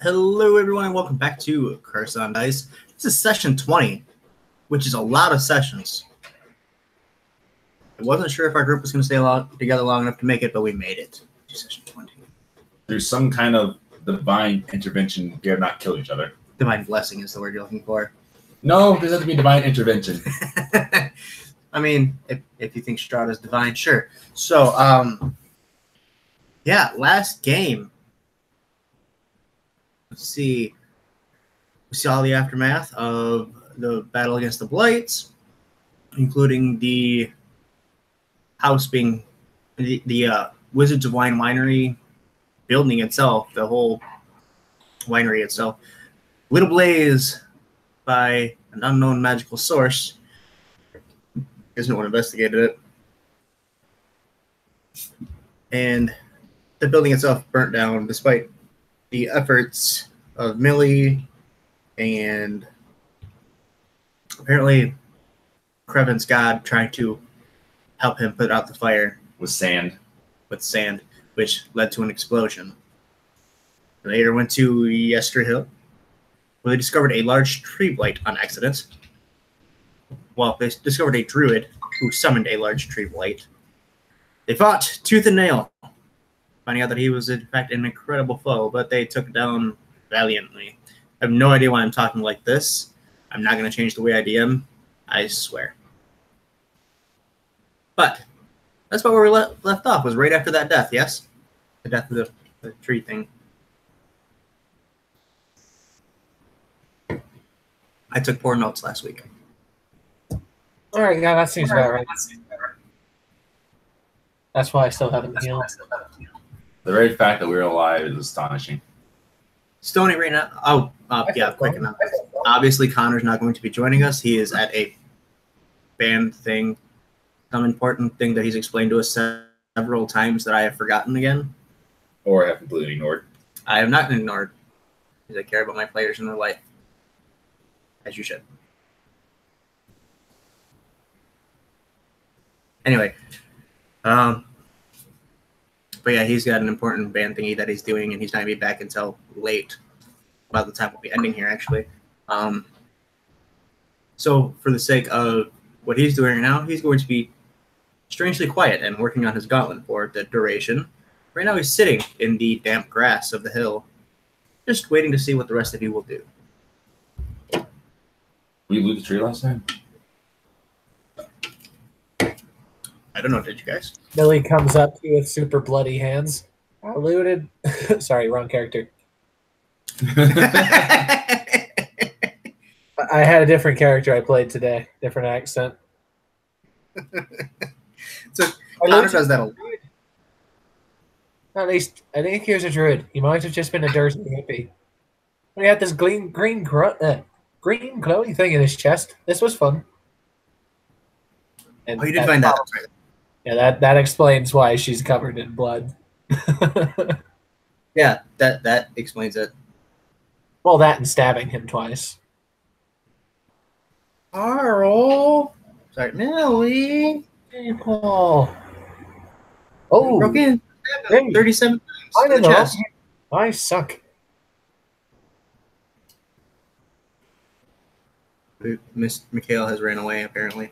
Hello, everyone, and welcome back to Curse on Dice. This is session 20, which is a lot of sessions. I wasn't sure if our group was going to stay together long enough to make it, but we made it to session 20. There's some kind of divine intervention. We have not killed each other. Divine blessing is the word you're looking for. No, there doesn't be divine intervention. I mean, if you think Strahd is divine, sure. So, yeah, last game. Let's see. We saw the aftermath of the battle against the Blights, including the house being the Wizards of Wine winery building itself, the whole winery itself, lit ablaze by an unknown magical source. Because no one investigated it. And the building itself burnt down despite the efforts of Millie and apparently Creven's god trying to help him put out the fire With sand, which led to an explosion. They later went to Yester Hill, where they discovered a large tree blight on accident. Well, they discovered a druid who summoned a large tree blight. They fought tooth and nail, finding out that he was in fact an incredible foe, but they took it down valiantly. I have no idea why I'm talking like this. I'm not going to change the way I DM, I swear. But that's where we left off, was right after that death, yes? The death of the tree thing. I took poor notes last week. All right, yeah, that seems about right. That's why I still haven't healed. the very fact that we're alive is astonishing. Stony right now. Oh, yeah, quick enough. Obviously, Connor's not going to be joining us. He is at a band thing, some important thing that he's explained to us several times that I have forgotten again. Or have completely ignored. I have not ignored, because I care about my players and their life, as you should. Anyway, but yeah, he's got an important band thingy that he's doing, and he's not going to be back until late, about the time we'll be ending here, actually. So for the sake of what he's doing right now, he's going to be strangely quiet and working on his gauntlet for the duration. Right now he's sitting in the damp grass of the hill, just waiting to see what the rest of you will do. We loot the tree last time? I don't know, did you guys? Millie comes up to you with super bloody hands. I looted. Sorry, wrong character. I had a different character I played today. Different accent. So Connor does that a lot. At least, I think he was a druid. He might have just been a dirty hippie. But he had this green glowy thing in his chest. This was fun. And Oh, you did find that. Right. Yeah, that explains why she's covered in blood. Yeah, that explains it. Well, that and stabbing him twice. Carl! Sorry, Millie! Hey, Paul. Oh! Broke in. Hey. 37 times. I don't to the know. chest. I suck. Miss Mikhail has ran away, apparently.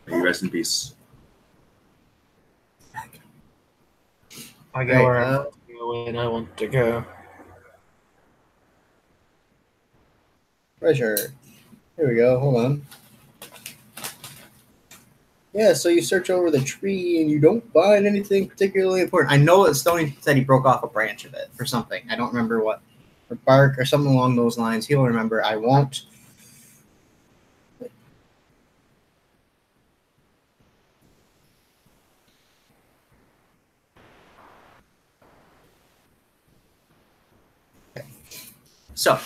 May you rest in peace. I go where I want to go when I want to go. Treasure. Here we go. Hold on. Yeah, so you search over the tree and you don't find anything particularly important. I know that Stoney said he broke off a branch of it for something. I don't remember what. Or bark or something along those lines. He'll remember. I won't. So,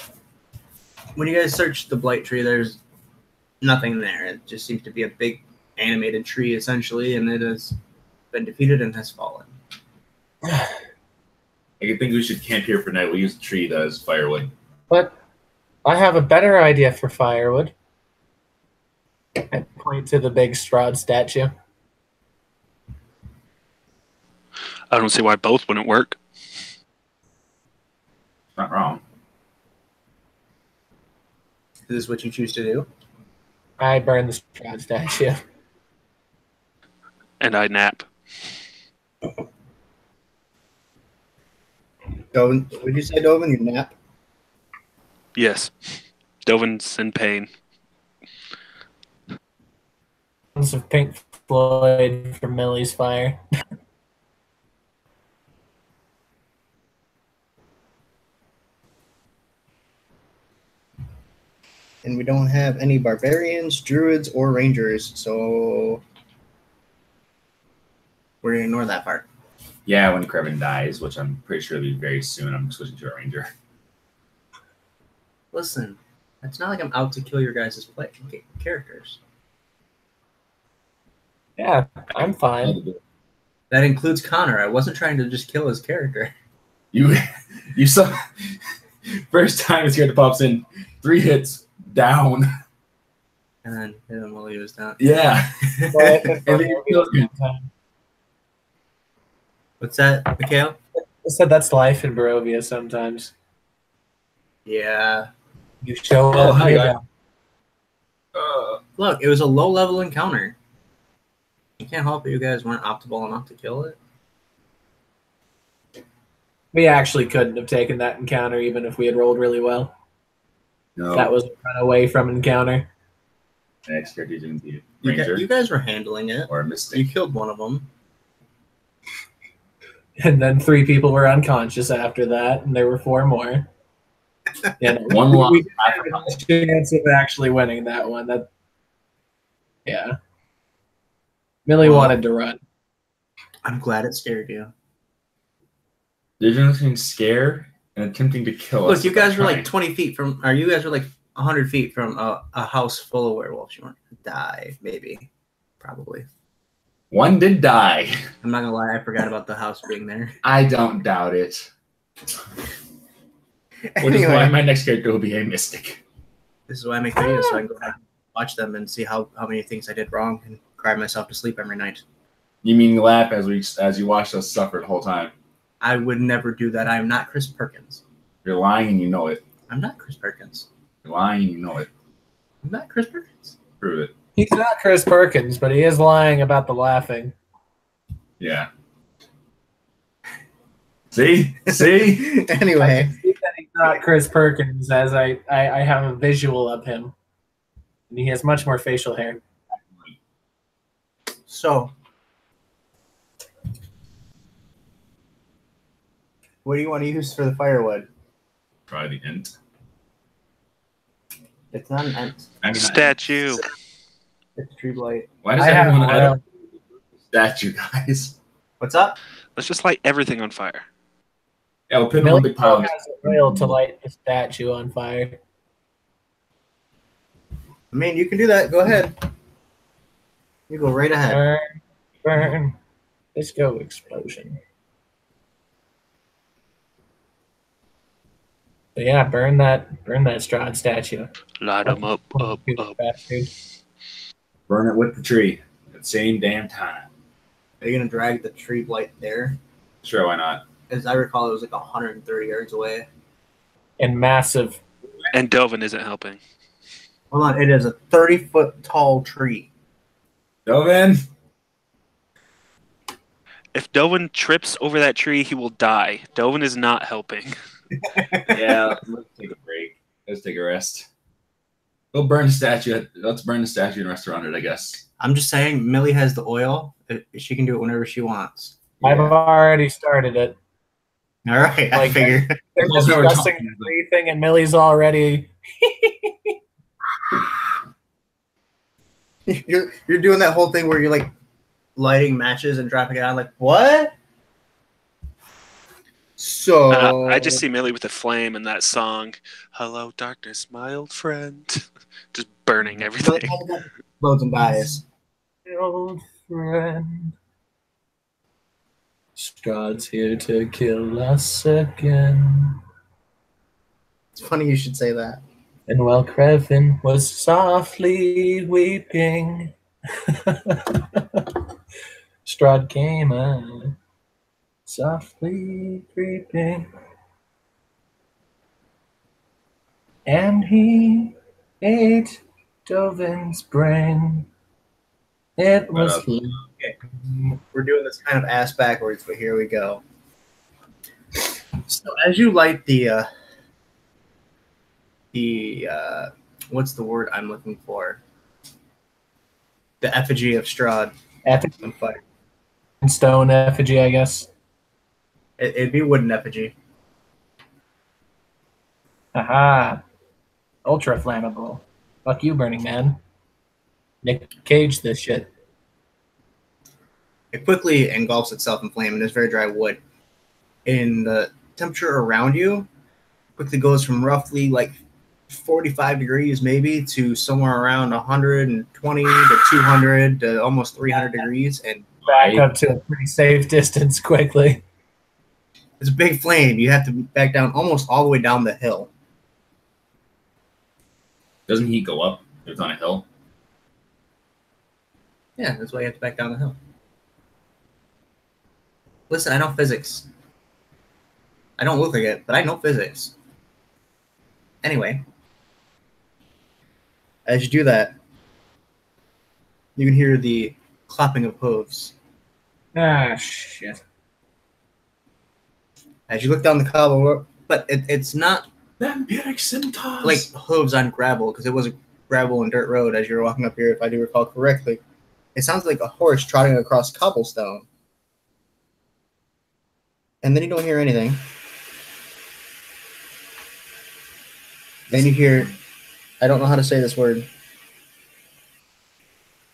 when you guys search the blight tree, there's nothing there. It just seems to be a big animated tree, essentially, and it has been defeated and has fallen. I think we should camp here for night. We'll use the tree as firewood. But I have a better idea for firewood. I point to the big Strahd statue. I don't see why both wouldn't work. Not wrong. Is this what you choose to do? I burn the Strahd statue. And I nap. Dovin, what did you say, Dovin? You nap? Yes. Dovin's in pain. Sounds of Pink Floyd from Millie's Fire. And we don't have any barbarians, druids, or rangers, so we're gonna ignore that part. Yeah, when Krevin dies, which I'm pretty sure will be very soon, I'm switching to a ranger. Listen, it's not like I'm out to kill your guys' characters. Yeah, I'm fine. That includes Connor. I wasn't trying to just kill his character. You saw first time his character pops in, 3 hits down. And then hit him while he was down. Yeah. Well, And then you killed him. What's that, Mikhail? I said that's life in Barovia sometimes. Yeah. You show Oh, up. hi, you're guys. down. Look, it was a low-level encounter. You can't help it you guys weren't optimal enough to kill it. We actually couldn't have taken that encounter even if we had rolled really well. No. That was a run away from encounter. The next character is going to be You, ranger you guys were handling it. or a You mystic. killed one of them. And then 3 people were unconscious after that, and there were 4 more. Yeah, no, One loss. we didn't have a chance of actually winning that one. Yeah. Millie wanted to run. I'm glad it scared you. They're doing something scare and attempting to kill us. Look, you guys were like trying. 20 feet from, or you guys were like 100 feet from a house full of werewolves. You weren't gonna die, maybe. Probably. One did die. I'm not gonna lie, I forgot about the house being there. I don't doubt it. Which is why Anyway, my next character will be a mystic. this is why I make videos, so I can go back and watch them and see how many things I did wrong and cry myself to sleep every night. You mean laugh as you watch us suffer the whole time? I would never do that. I am not Chris Perkins. You're lying and you know it. I'm not Chris Perkins. You're lying and you know it. I'm not Chris Perkins. Prove it. He's not Chris Perkins, but he is lying about the laughing. Yeah. See? See? Anyway, See that he's not Chris Perkins, as I have a visual of him. And he has much more facial hair. so what do you want to use for the firewood? Try the int. It's not an ent. I mean, Statue. It's tree blight. Why does I have everyone oil. edit statue, guys? What's up? Let's just light everything on fire. Yeah, we'll put them on Millie big pile. has oil to light the statue on fire. I mean, you can do that. Go ahead. You go right ahead. Burn, burn. Let's go explosion. So yeah, burn that Strahd statue. Light them up, up, up. Bastard. Burn it with the tree at the same damn time. Are you gonna drag the tree blight there? Sure, why not? As I recall, it was like 130 yards away. And massive. And Dovin isn't helping. Hold on, it is a 30-foot tall tree. Dovin! If Dovin trips over that tree, he will die. Dovin is not helping. Yeah, let's take a break. Let's take a rest. We'll burn the statue. Let's burn the statue and rest around it, I guess. I'm just saying, Millie has the oil. She can do it whenever she wants. I've already started it. All right, I Like- figured. They're That's what we're discussing talking about. everything, and Millie's already. You're doing that whole thing where you're like lighting matches and dropping it on. Like what? So I just see Millie with a flame and that song, "Hello, Darkness, my old friend," just burning everything. Loads and dies. Old friend. Strahd's here to kill us again. It's funny you should say that. And while Krevin was softly weeping, Strahd came on, softly creeping. And he ate Dovin's brain. It was Okay. We're doing this kind of ass backwards, but here we go. So as you light the what's the word I'm looking for? The effigy of Strahd effigy, on fire. stone effigy, I guess. It'd be wooden effigy. Aha. Ultra flammable. Fuck you, Burning Man. Nick Cage this shit. It quickly engulfs itself in flame and is very dry wood. And the temperature around you quickly goes from roughly like 45 degrees maybe to somewhere around 120 to 200 to almost 300 degrees. And Back up to a pretty safe distance quickly. it's a big flame. You have to back down almost all the way down the hill. Doesn't he go up? It's on a hill. Yeah, that's why you have to back down the hill. Listen, I know physics. I don't look like it, but I know physics. Anyway, as you do that, you can hear the clapping of hooves. Ah, shit. As you look down the cobble, but it's not Vampiric centaurs. like hooves on gravel, because it was a gravel and dirt road as you were walking up here, if I do recall correctly. It sounds like a horse trotting across cobblestone. And then you don't hear anything. Then you hear, I don't know how to say this word. Let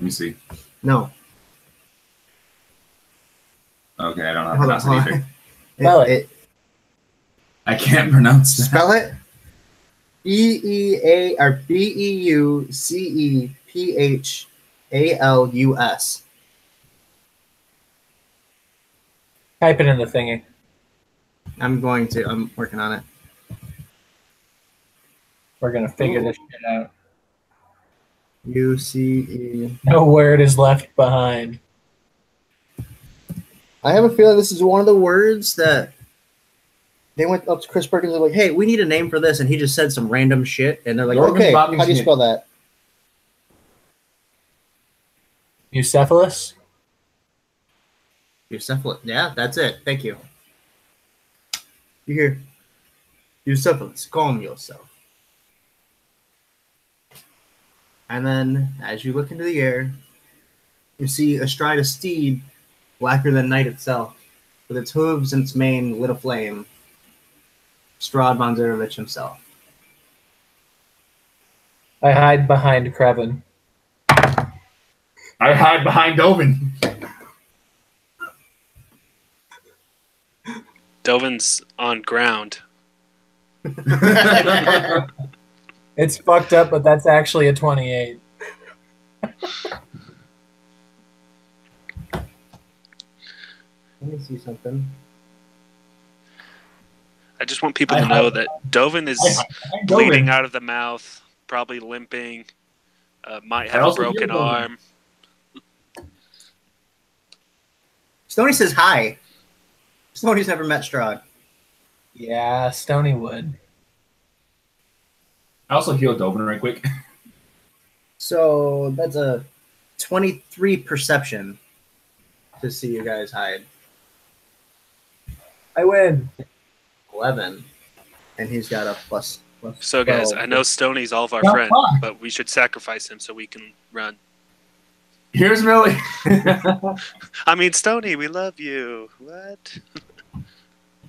me see. No. Okay, I don't know how to Hold on, pronounce hold it on. either. Spell it. I can't pronounce that. Spell it. E-E-A or B-E-U-C-E-P-H-A-L-U-S. Type it in the thingy. I'm working on it. We're gonna figure this shit out. U-C-E. No word is left behind. I have a feeling this is one of the words that they went up to Chris Perkins and like, hey, we need a name for this. And he just said some random shit. And they're like, Norman okay, how Bobby's do you name. spell that? Eucephalus? Eucephalus. Yeah, that's it. Thank you. You hear? Eucephalus, calm yourself. And then, as you look into the air, you see astride a steed blacker than night itself, with its hooves and its mane lit aflame. Strahd von Zarovich himself. I hide behind Krevin. I hide behind Dovin. Dovin's on ground. It's fucked up, but that's actually a 28. Let me see something. I just want people to know that Dovin is bleeding out of the mouth, probably limping, might have a broken arm. Stony says hi. Stony's never met Strahd. Yeah, Stony would. I also healed Dovin right quick. So that's a 23 perception to see you guys hide. I win. 11. And he's got a plus So, guys, 12. I know Stoney's all of our Oh, friend, fuck. but we should sacrifice him so we can run. Here's Millie. I mean, Stoney, we love you. What?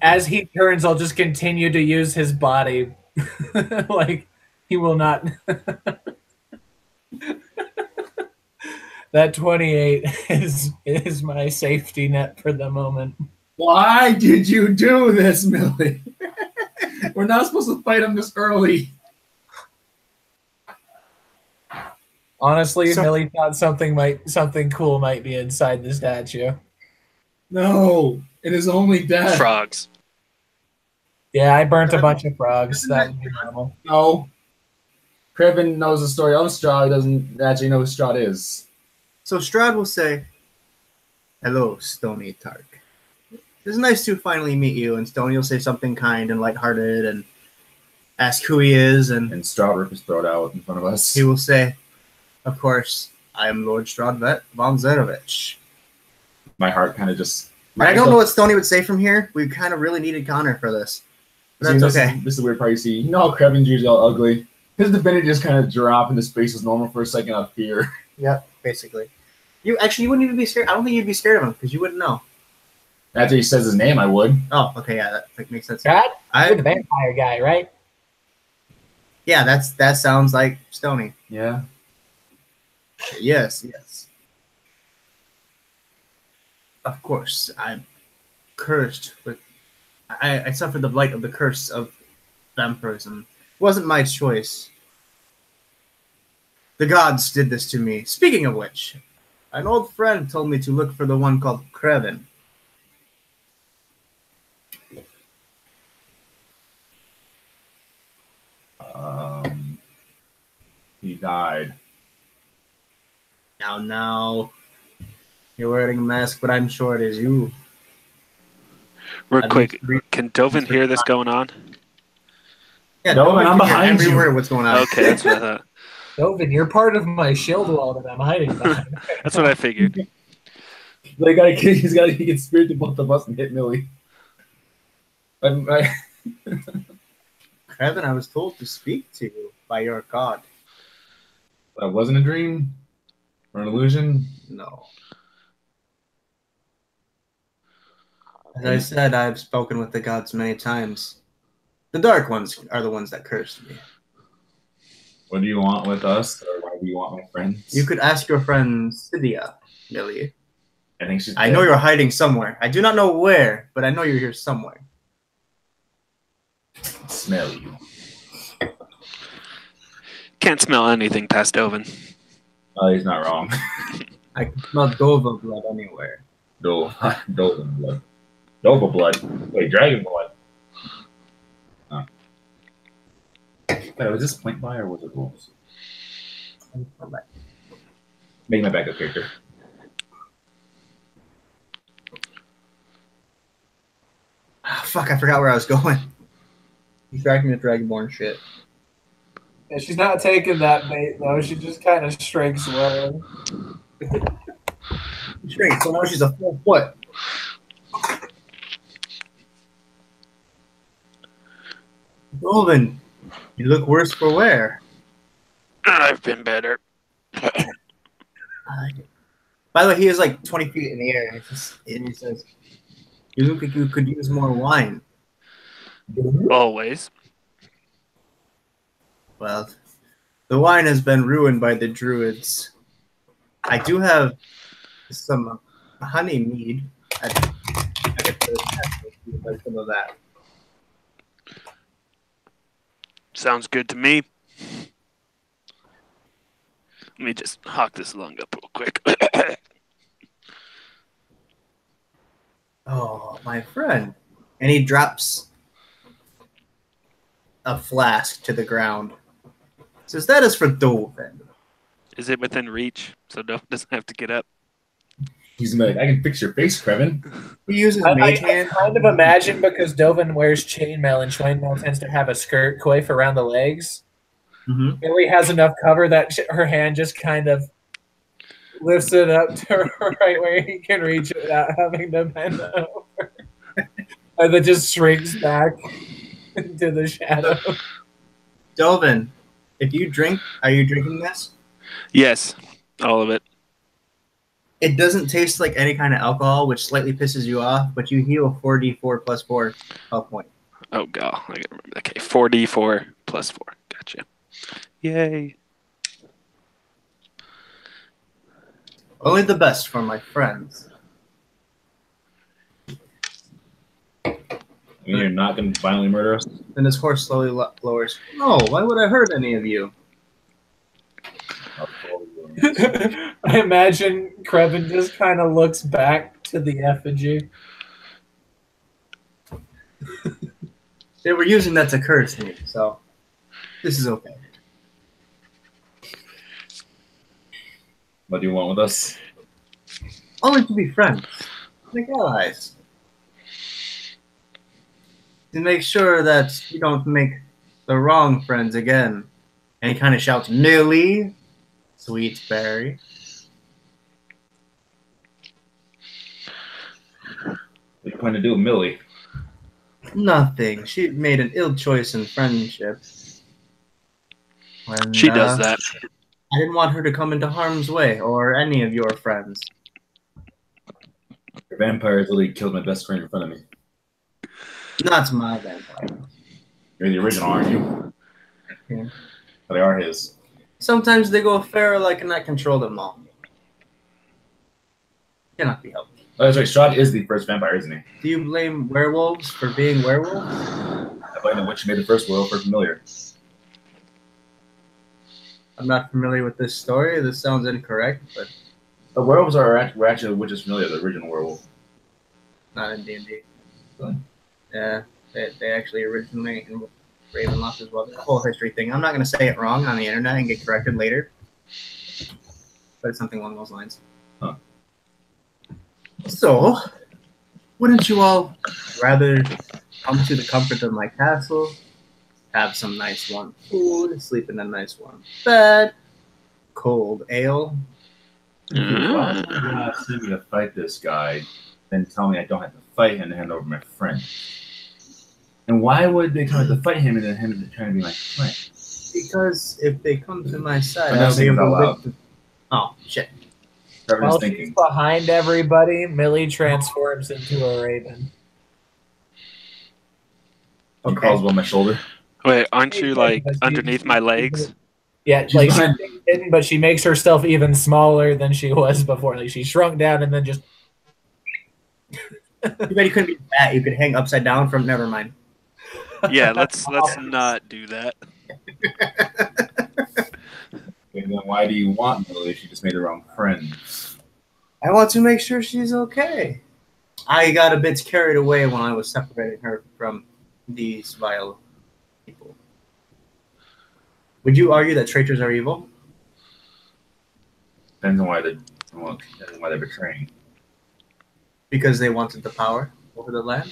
As he turns, I'll just continue to use his body. Like, he will not. That 28 is my safety net for the moment. Why did you do this, Millie? We're not supposed to fight him this early. Honestly, So- Millie thought something cool might be inside the statue. No, it is only death. Frogs. Yeah, I burnt a bunch of frogs. That would be normal. No. Krevin knows the story of Strahd. He doesn't actually know who Strahd is. So Strahd will say, hello, Stony Tark. It's nice to finally meet you. And Stony will say something kind and lighthearted. And ask who he is, and Strouder is thrown out in front of us. he will say, "Of course, I am Lord Stradvet von Zerovich." My heart kind of just... I don't know what Stoney would say from here. We kind of really needed Connor for this. But that's okay. This is the weird part you see. You know how Krevin's usually all ugly? His divinity just kind of dropped and his face was normal for a second out of fear. Yeah, basically. You wouldn't even be scared. I don't think you'd be scared of him because you wouldn't know. After he says his name, I would. Oh, okay, yeah, that makes sense. God, you're the vampire guy, right? Yeah, that sounds like Stoney. Yeah. Yes. Of course, I'm cursed with. I suffered the blight of the curse of vampirism. It wasn't my choice. The gods did this to me. Speaking of which, an old friend told me to look for the one called Krevin. He died. Now. You're wearing a mask, but I'm sure it is you. Real quick, can Dovin hear this going on? Yeah, Dovin, I'm behind you. Word what's going on. Okay, that's what I thought. Dovin, you're part of my shield wall that I'm hiding behind. That's what I figured. He's got to get spirit to both of us and hit Millie. Krevin, I was told to speak to you by your god. That wasn't a dream? Or an illusion? No. As I said, I've spoken with the gods many times. The dark ones are the ones that cursed me. What do you want with us? Or why do you want my friends? You could ask your friend Cydia, Millie. I think she's I know you're hiding somewhere. I do not know where, but I know you're here somewhere. I smell you. Can't smell anything past Dovin. Oh, he's not wrong. I can smell Dova blood anywhere. Dova blood. Dova blood. Wait, dragon blood. Oh. Wait, was this point by or was it rules? Make my backup character. Oh, fuck, I forgot where I was going. Distracting the Dragonborn shit. Yeah, she's not taking that bait, though. She just kind of shrinks slowly. Shrink, so now she's a full foot. Golden, you look worse for wear. I've been better. By the way, he is like 20 feet in the air, and he says, "You look like you could use more wine." Always. Well, the wine has been ruined by the druids. I do have some honey mead. I could put a test if you would like some of that. Sounds good to me. Let me just hawk this lung up real quick. Oh, my friend. And he drops a flask to the ground. Says, that is for Dovin. Is it within reach? So Dovin doesn't have to get up. He's like, I can fix your face, Krevin. He uses I mage hand. kind of imagine because Dovin wears chainmail and chainmail tends to have a skirt coif around the legs. Mm-hmm. Millie has enough cover that her hand just kind of lifts it up to right where he can reach it without having to bend over. And then just shrinks back into the shadow. Dovin, if you drink, are you drinking this? Yes, all of it. It doesn't taste like any kind of alcohol, which slightly pisses you off, but you heal 4d4 plus 4 health point. Oh, God. I gotta remember. Okay, 4d4 plus 4. Gotcha. Yay. Only the best for my friends. You're not going to finally murder us? Then his horse slowly lowers. No, why would I hurt any of you? I imagine Krevin just kind of looks back to the effigy. They were using that to curse me, so this is okay. What do you want with us? Only to be friends, like allies. To make sure that you don't make The wrong friends again. And he kind of shouts, Millie, sweet berry. What are you going to do, Millie? Nothing. She made an ill choice in friendship. When, She does that. I didn't want her to come into harm's way, or any of your friends. The vampires literally killed my best friend in front of me. Not my vampire. You're the original, aren't you? Yeah. But they are his. Sometimes they go feral, I cannot control them all. Cannot be helped. Oh, that's right. Strahd is the first vampire, isn't he? Do you blame werewolves for being werewolves? I blame the witch who made the first werewolf for familiar. I'm not familiar with this story. This sounds incorrect, but The werewolves were actually witches familiar, the original werewolf. not in D&D. Really? Yeah, they actually originally in Ravenloft as well. The whole history thing. I'm not going to say it wrong on the internet and get corrected later, but it's something along those lines. Huh. So, wouldn't you all rather come to the comfort of my castle, have some nice warm food, sleep in a nice warm bed, cold ale? Why would you not send me to fight this guy, then tell me I don't have to fight him and hand over my friend? And why would they tell me to fight him and then him trying to be my friend? Because if they come to my side, I'm not I'll be saying able it to out live. Oh, shit. Trevor's While thinking. she's behind everybody, Millie transforms into a raven. He crawls on my shoulder. Wait, aren't you like underneath my legs? Yeah, She's like behind- she's hidden, but she makes herself even smaller than she was before. Like she shrunk down and then just Too bad you couldn't be fat. You could hang upside down from. Never mind. Yeah, let's not do that. And then why do you want Millie if she just made her own friends? I want to make sure she's okay. I got a bit carried away when I was separating her from these vile people. Would you argue that traitors are evil? Depends on why they're betraying. Because they wanted the power over the land?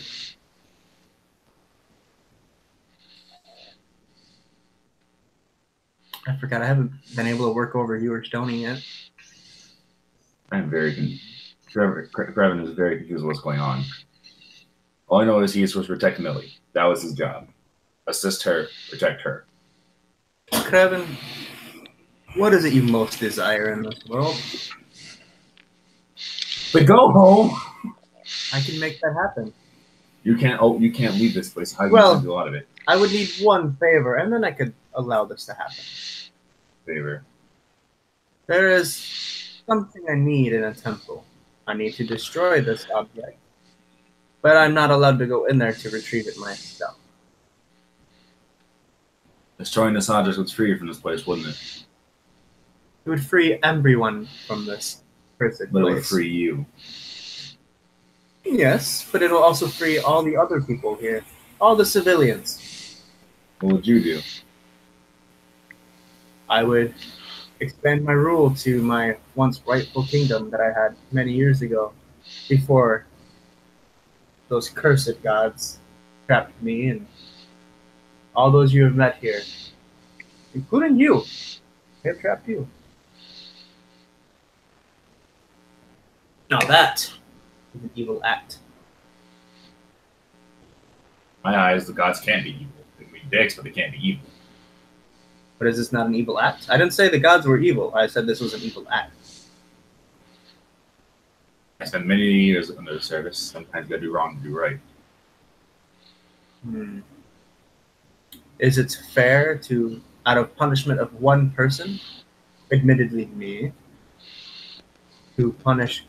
I forgot. I haven't been able to work over you or Stony yet. I'm very Kraven is very confused with what's going on. All I know is he is supposed to protect Millie. That was his job. Assist her, protect her. Kraven, what is it you most desire in this world? But go home. I can make that happen. You can't leave this place. How Well- you can do a lot of it? I would need one favor, and then I could allow this to happen. Favor. There is something I need in a temple. I need to destroy this object, but I'm not allowed to go in there to retrieve it myself. Destroying this object would free you from this place, wouldn't it? It would free everyone from this cursed But it would place. free you. Yes, but it'll also free all the other people here, all the civilians. What would you do? I would expand my rule to my once rightful kingdom that I had many years ago, before those cursed gods trapped me and all those you have met here, including you. They have trapped you. Now that is an evil act. In my eyes, the gods can't be evil. They can be dicks, but they can't be evil. But is this not an evil act? I didn't say the gods were evil. I said this was an evil act. I spent many years under the service. Sometimes you gotta do wrong to do right. Is it fair to, out of punishment of one person, admittedly me, to punish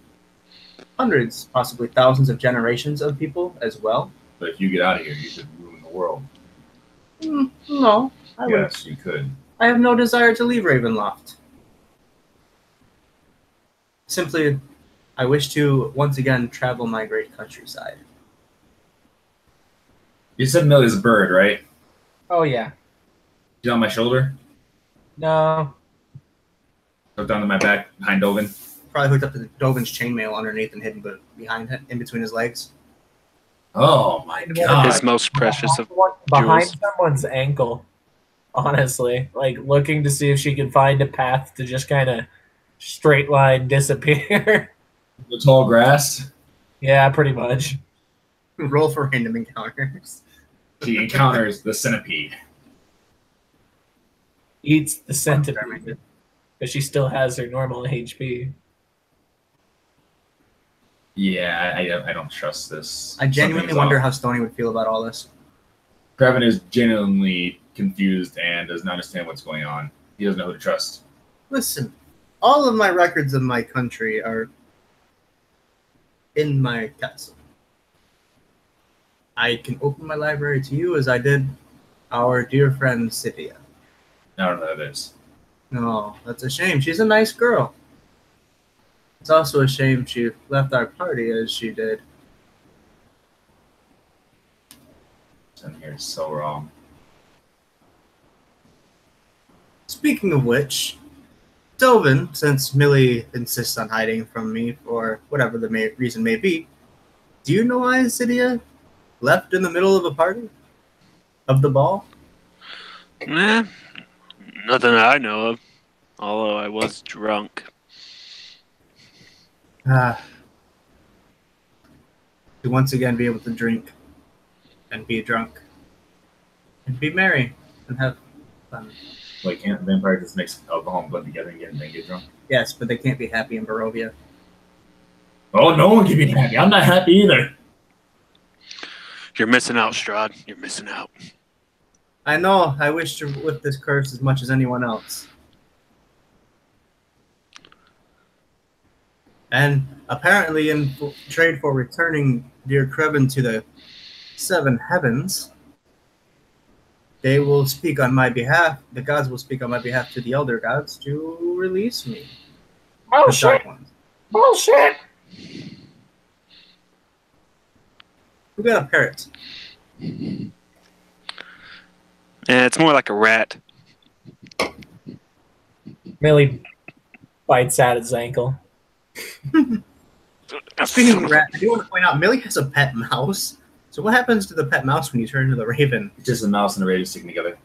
hundreds, possibly thousands of generations of people as well? But if you get out of here, you could ruin the world. No, I would. Yes, you could. I have no desire to leave Ravenloft. Simply, I wish to once again travel my great countryside. You said Millie's a bird, right? oh yeah. She's on my shoulder. No. Look down to my back behind Dogan. Probably hooked up to Dovin's chainmail underneath and hidden behind it, in between his legs. Oh my His god. most precious of Behind jewels. someone's ankle. honestly. Like, looking to see if she can find a path to just kind of straight line disappear. The tall grass. Yeah, pretty much. Roll for random encounters. She encounters the centipede. Eats the centipede. But she still has her normal HP. Yeah, I don't trust this. I genuinely Something's wonder off. how Stony would feel about all this. Kraven is genuinely confused and does not understand what's going on. He doesn't know who to trust. Listen, all of my records of my country are in my castle. I can open my library to you as I did our dear friend Cydia. I don't know who that is. No, that's a shame. She's a nice girl. It's also a shame she left our party as she did. Something here is so wrong. Speaking of which, Delvin, since Millie insists on hiding from me for whatever the reason may be, do you know why Cydia left in the middle of a party? Of the ball? Nothing I know of. Although I was drunk. To once again be able to drink and be drunk and be merry and have fun. Like, can't vampires just mix alcohol and blood together and then get drunk? Yes, but they can't be happy in Barovia. Oh, no one can be happy. I'm not happy either. You're missing out, Strahd. You're missing out. I know. I wish to lift this curse as much as anyone else. And apparently, in trade for returning dear Kreven to the Seven Heavens, they will speak on my behalf. The gods will speak on my behalf to the Elder Gods to release me. Bullshit! Bullshit! We got a parrot. Yeah, it's more like a rat. Millie bites at his ankle. Speaking of rat, I do want to point out Millie has a pet mouse. So what happens to the pet mouse when you turn into the raven? It's just a mouse and a raven sticking together.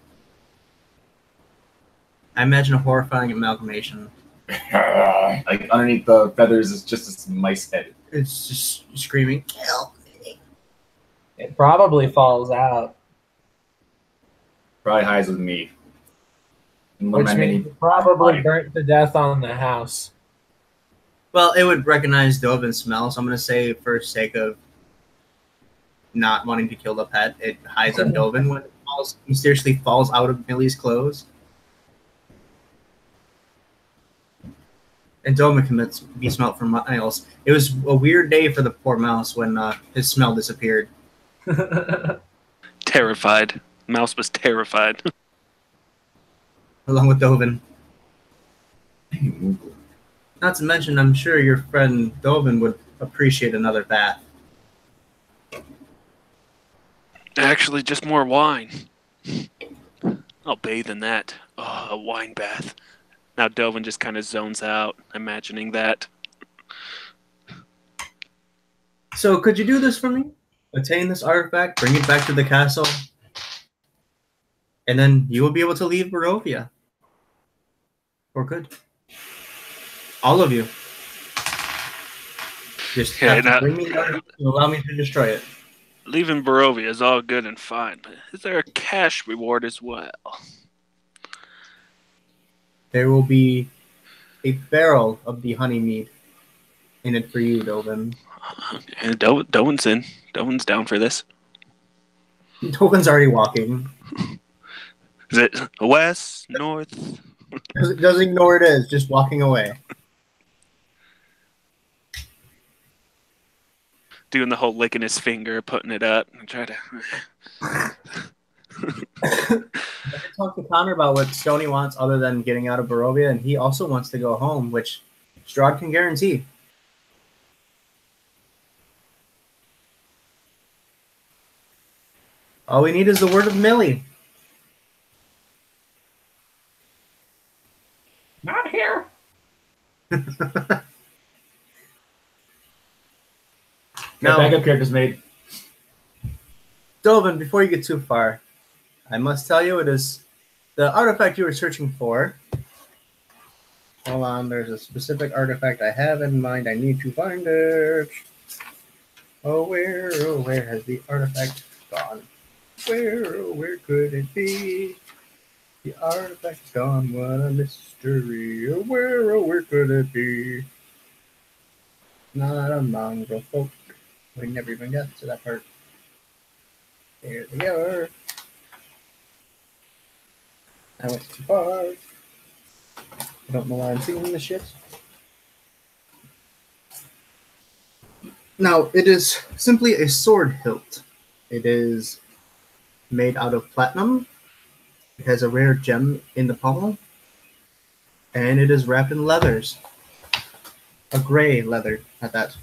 I imagine a horrifying amalgamation. Like, underneath the feathers is just a mice head. It's just screaming, "Kill me!" It probably falls out. Probably hides with me. And one Which of my means many- it probably burnt to death on the house. Well, it would recognize Dovin's smell, so I'm going to say, for sake of not wanting to kill the pet, it hides on Dovin when it mysteriously falls out of Millie's clothes. And Dovin can be smelt for miles. It was a weird day for the poor mouse when his smell disappeared. Terrified. Mouse was terrified. Along with Dovin. Not to mention, I'm sure your friend Dovin would appreciate another bath. Actually, just more wine. I'll bathe in that. Oh, a wine bath. Now Dovin just kind of zones out, imagining that. So, could you do this for me? Attain this artifact, bring it back to the castle, and then you will be able to leave Barovia. For good. All of you. Just have to bring me the artifact and allow me to destroy it. Leaving Barovia is all good and fine, but is there a cash reward as well? There will be a barrel of the honey mead in it for you, Dovin. And Dovin's in. Dovin's down for this. Dovin's already walking. Is it west, north? Doesn't even know where it is, just walking away. Doing the whole licking his finger, putting it up, and try to. I talked to Connor about what Stoney wants other than getting out of Barovia, and he also wants to go home, which Strahd can guarantee. All we need is the word of Millie. Not here. Now, backup characters made. Dovin, before you get too far, I must tell you it is The artifact you were searching for. Hold on, there's a specific artifact I have in mind. I need to find it. Oh, where has the artifact gone? Where could it be? The artifact's gone, what a mystery. Oh, where could it be? Not a mongrel folk. We never even got to that part. There they are. I went too far. I don't know why I'm seeing this shit. Now, it is simply a sword hilt. It is made out of platinum. It has a rare gem in the pommel. And it is wrapped in leathers. A gray leather at that.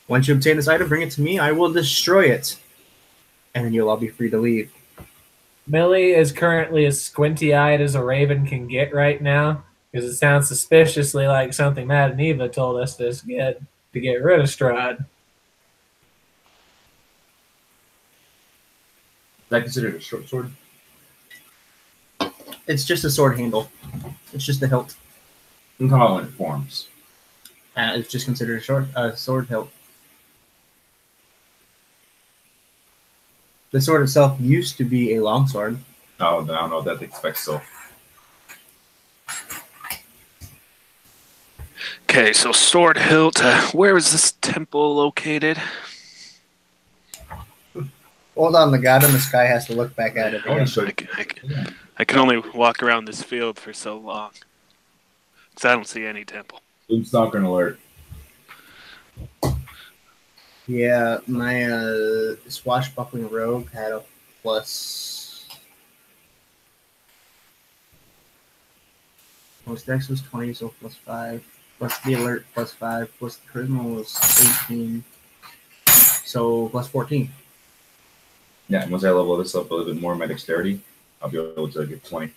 Once you obtain this item, bring it to me. I will destroy it. And then you'll all be free to leave. Millie is currently as squinty-eyed as a raven can get right now, because it sounds suspiciously like something Matt and Eva told us to get rid of Strahd. Is that considered a short sword? It's just a sword handle. It's just a hilt. I'm talking about when it forms. It's just considered a sword hilt. The sword itself used to be a longsword. Oh, I don't know what that expects so. Okay, so sword hilt. Where is this temple located? Hold on, the god in the sky has to look back at it I wanna again. show you. I can only walk around this field for so long. Because I don't see any temple. Doomstalker alert. Yeah, my swashbuckling rogue had a plus. Most dex was 20, so plus 5. Plus the alert, plus 5. Plus the charisma was 18. So plus 14. Yeah, and once I level this up a little bit more, my dexterity, I'll be able to get 20.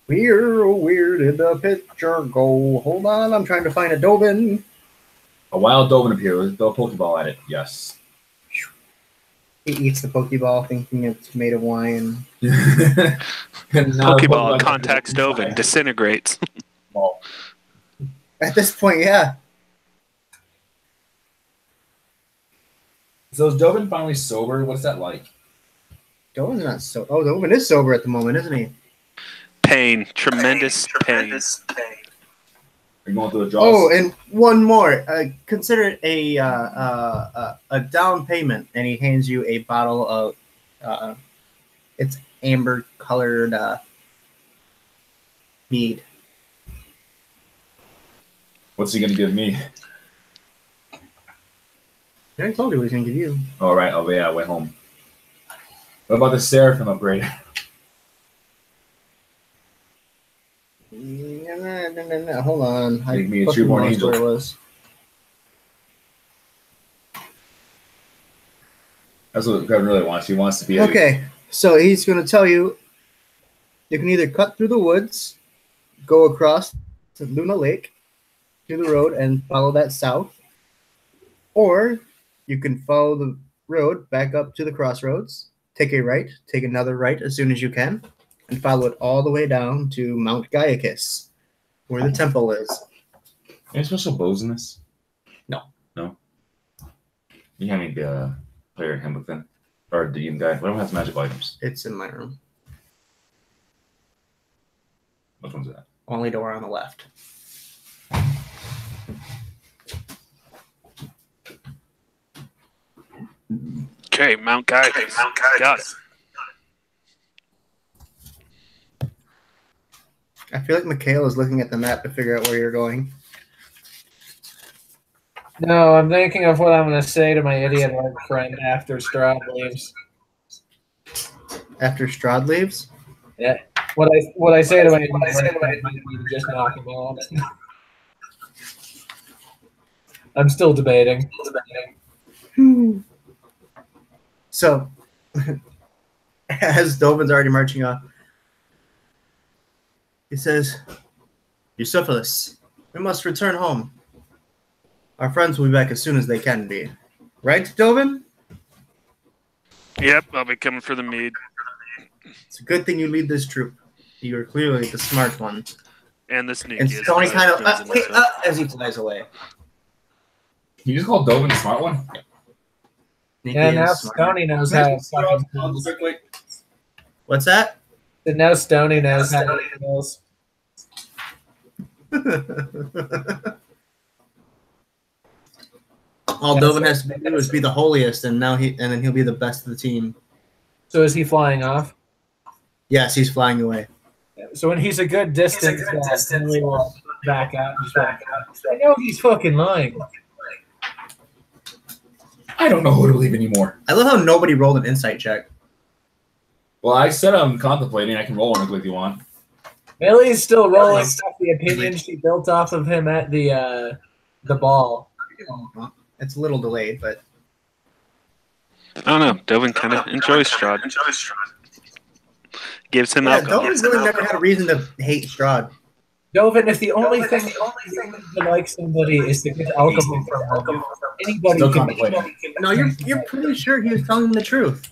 Where did the picture go? Hold on, I'm trying to find a Dovin. A wild Dovin appeared. Let's throw a Pokeball at it. Yes. He eats the Pokeball thinking it's made of wine. Pokeball contacts Dovin, disintegrates. At this point, yeah. So is Dovin finally sober? What's that like? Dovin's not so. Oh, Dovin is sober at the moment, isn't he? Pain. Tremendous pain. Are you going through a draw? Oh, and one more. Consider it a down payment, and he hands you a bottle of it's amber colored mead. What's he going to give me? I already told you what he's going to give you. All right. Oh, yeah, I went home. What about the Seraphim upgrade? No, hold on. Make me a Trueborn Angel. Where it was. That's what Kevin really wants. He wants to be Okay, so he's going to tell you can either cut through the woods, go across to Luna Lake, to the road, and follow that south, or you can follow the road back up to the crossroads, take a right, take another right as soon as you can, and follow it all the way down to Mount Gaiacus, where the temple is. Any special bows in this? No. No? You can't make the player handbook then? Or the DM guide? Whatever has magic items. It's in my room. Which one's that? Only door on the left. Okay, Mount Gaiacus. Got it. I feel like Mikhail is looking at the map to figure out where you're going. No, I'm thinking of what I'm going to say to my idiot orc friend after Strahd leaves. After Strahd leaves? Yeah. What I say to my idiot orc friend might be just knock him out. I'm still debating. So, as Dovin's already marching off, he says, Eusephilus, we must return home. Our friends will be back as soon as they can be. Right, Dovin? Yep, I'll be coming for the mead. It's a good thing you lead this troop. You are clearly the smart one. And the sneaky. And Tony kind of as he flies away. You just call Dovin the smart one? Yeah, now Stoney knows how to fucking What's that? And now Stoney knows how to kills. All Dovin has to do is be the holiest, and then he'll be the best of the team. So is he flying off? Yes, he's flying away. So when he's a good distance, we will back out. I know he's fucking lying. I don't know who to believe anymore. I love how nobody rolled an insight check. Well, I said I'm contemplating. I can roll one if you want. Millie's still rolling off the opinion she built off of him at the ball. It's a little delayed, but I don't know. Dovin kind of enjoys Strahd. Gives him alcohol. Dovin's really never had a reason to hate Strahd. Dovin, if the only thing to like somebody is to get alcohol from them, anybody can. No, you're pretty sure he was telling them the truth.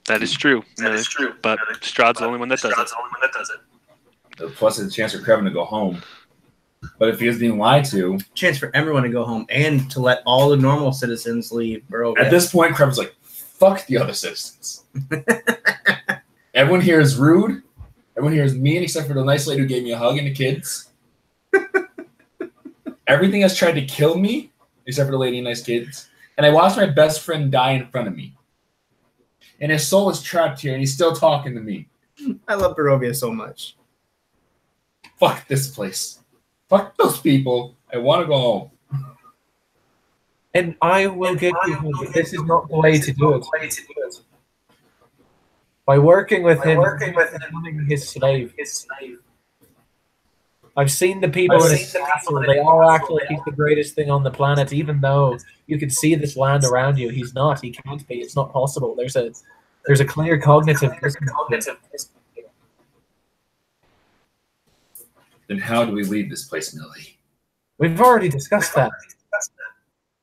That is true. But Strahd's the only one that does it. Plus, it's a chance for Krevin to go home. But if he is being lied to, chance for everyone to go home and to let all the normal citizens leave Barovia. At this point, Krevin's like, "Fuck the other citizens." Everyone here is rude. Everyone here is mean, except for the nice lady who gave me a hug and the kids. Everything has tried to kill me, except for the lady and nice kids. And I watched my best friend die in front of me. And his soul is trapped here, and he's still talking to me. I love Barovia so much. Fuck this place. Fuck those people. I want to go home. And I will get you home, but this is not the way to do it. By working with him, becoming his slave. I've seen the people in his castle. They all act like he's the greatest thing on the planet, even though you can see this land around you. He's not. He can't be. It's not possible. There's a clear cognitive dissonance. Then how do we leave this place, Millie? We've already discussed that.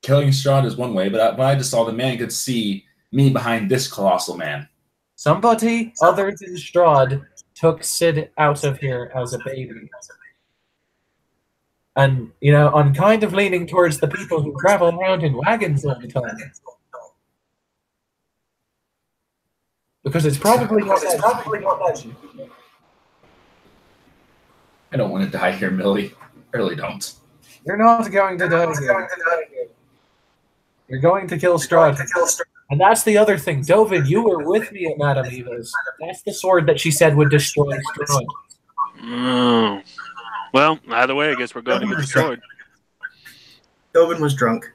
Killing Strahd is one way, but I just saw the man could see me behind this colossal man. Somebody other than Strahd took Sid out of here as a baby. And, you know, I'm kind of leaning towards the people who travel around in wagons all the time. Because it's probably not that. I don't want to die here, Millie. I really don't. You're not going to die here. You're going to kill Strahd. And that's the other thing. Dovin, you were with me at Madame Eva's. That's the sword that she said would destroy Strahd. Oh. Well, either way, I guess we're going to get the sword. Dovin was drunk.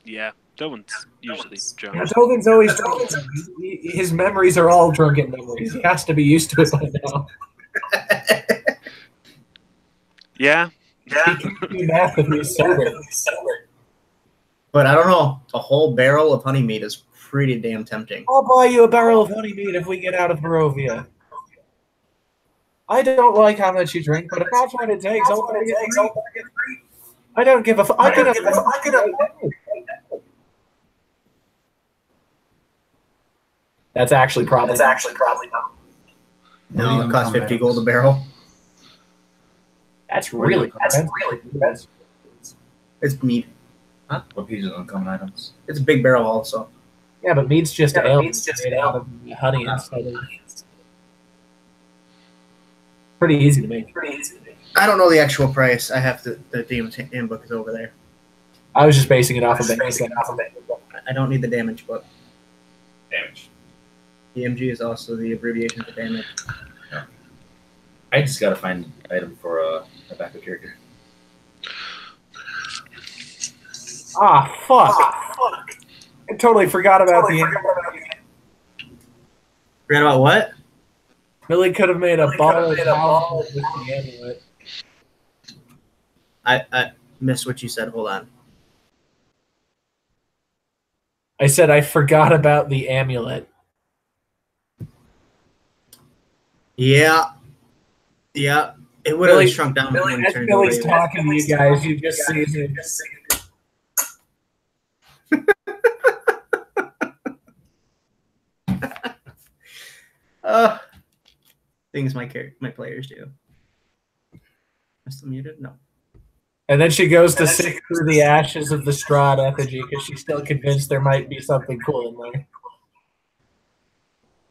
Yeah, Dovin's usually drunk. Yeah, Dovin's always drunk. His memories are all drunken memories. He has to be used to it by now. Yeah. He can do math if he's sober. But I don't know. A whole barrel of honey meat is pretty damn tempting. I'll buy you a barrel of honey meat if we get out of Barovia. I don't like how much you drink, but if that's what it takes, I'll get free. I don't give a fuck. I could. That's actually probably not. No, it costs 50 gold a barrel. That's really expensive. It's meat. What pieces of uncommon items? It's a big barrel also. Yeah, but meat's just ale. It's made out of honey instead of. Pretty easy to make. I don't know the actual price. I have to. The DM book is over there. I was just basing it off of it. I don't need the damage book. Damage. DMG is also the abbreviation for damage. Yeah. I just gotta find an item for a backup character. Ah, fuck. I totally forgot about the. Forgot about what? Millie could have made a bottle with the amulet. I missed what you said. Hold on. I said I forgot about the amulet. Yeah. It would have shrunk down. As Billy's talking to you guys, you just see him. things my players do. Am I still muted? No. And then she goes to sift through the ashes of the Strahd effigy because she's still convinced there might be something cool in there.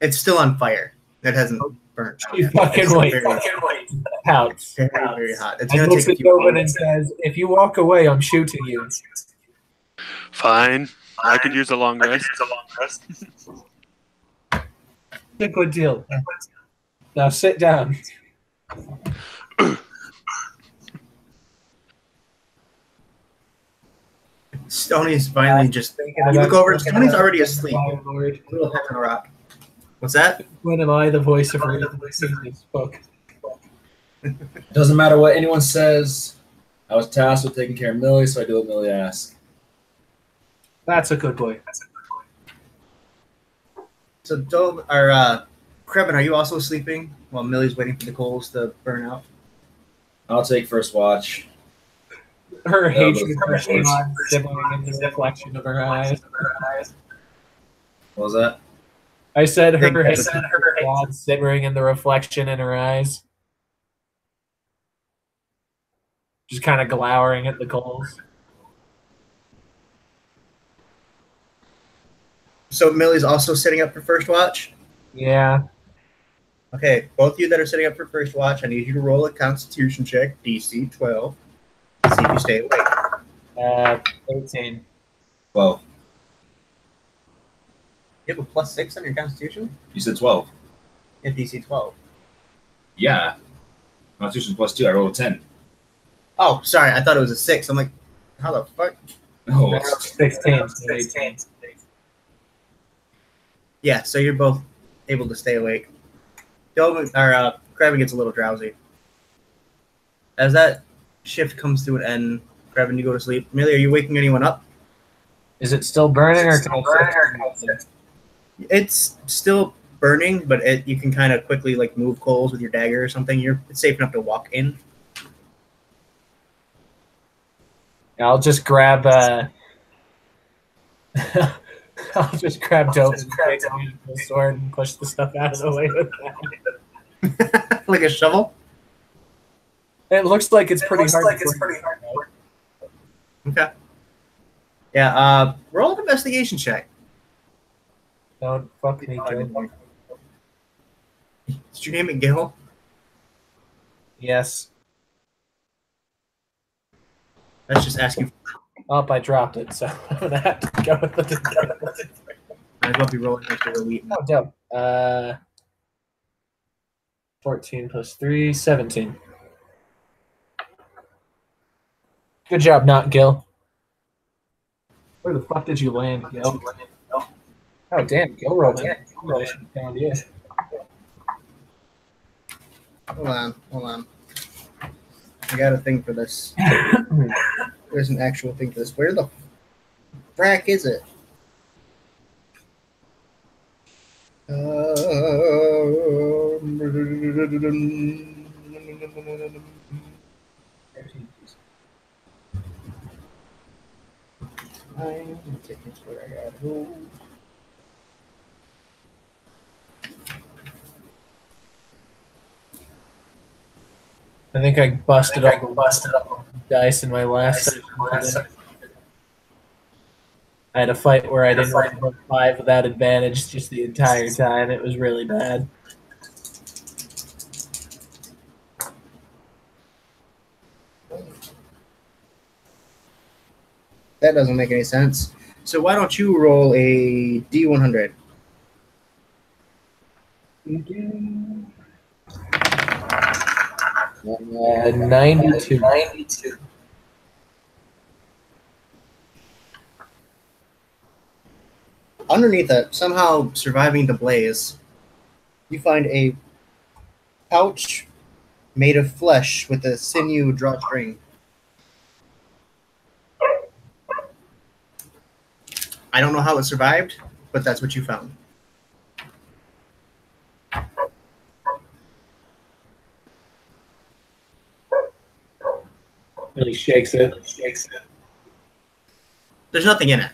It's still on fire. It hasn't burnt. She fucking waits. Pouts. Very, very hot. It's And gonna looks take a at few Tobin and minutes. says, "If you walk away, I'm shooting you." Fine. I could use a long rest. A good deal. Now sit down. Stoney's finally just. Thinking You look about- over. Stoney's already asleep. My lord. A little head on a rock. What's that? When am I the voice of reason in this book? It doesn't matter what anyone says. I was tasked with taking care of Millie, so I do what Millie asks. That's a good boy. So, Krevin, are you also sleeping while Millie's waiting for the coals to burn out? I'll take first watch. Her Yeah, hatred for those- Sean simmering in the reflection of her eyes. What was that? I said her Think hatred that's- for Sean simmering in the reflection in her eyes. Just kind of glowering at the coals. So Millie's also setting up for first watch? Yeah. Okay, both of you that are setting up for first watch, I need you to roll a Constitution check, DC 12. See if you stay awake. 18. Well, You have a +6 on your Constitution? you said 12. You have DC 12. Yeah. Constitution +2. I rolled a 10. Oh, sorry, I thought it was a 6. I'm like, how the fuck? Oh, 16. 18. Yeah, so you're both able to stay awake. Krabby gets a little drowsy. As that shift comes to an end, Krabby, you go to sleep. Millie, are you waking anyone up? Is it still burning or can I shift? It's still burning, but you can kind of quickly like move coals with your dagger or something. It's safe enough to walk in. I'll just grab I'll just grab Tobin's sword and push the stuff out of the way with that. Like a shovel? It looks like it's pretty hard. Okay. Yeah, roll an investigation check. Don't fuck me, Joe. Did you name it Gil? Yes. Let's just ask you. Oh, I dropped it, so I'm gonna have to go with the. Might as well be rolling after elite. Oh, dope. 14 plus 3, 17. Good job, not Gil. Where the fuck did you land, Gil? Oh, damn, Gil rolled it. I should have found you. Hold on. I got a thing for this. There's an actual thing for this. Where the frack is it? I think I busted up the dice in my last session. I had a fight where I didn't roll 5 without advantage just the entire time. It was really bad. That doesn't make any sense. So why don't you roll a D100? 92. Underneath it, somehow surviving the blaze, you find a pouch made of flesh with a sinew drawstring. I don't know how it survived, but that's what you found. Really shakes it. There's nothing in it.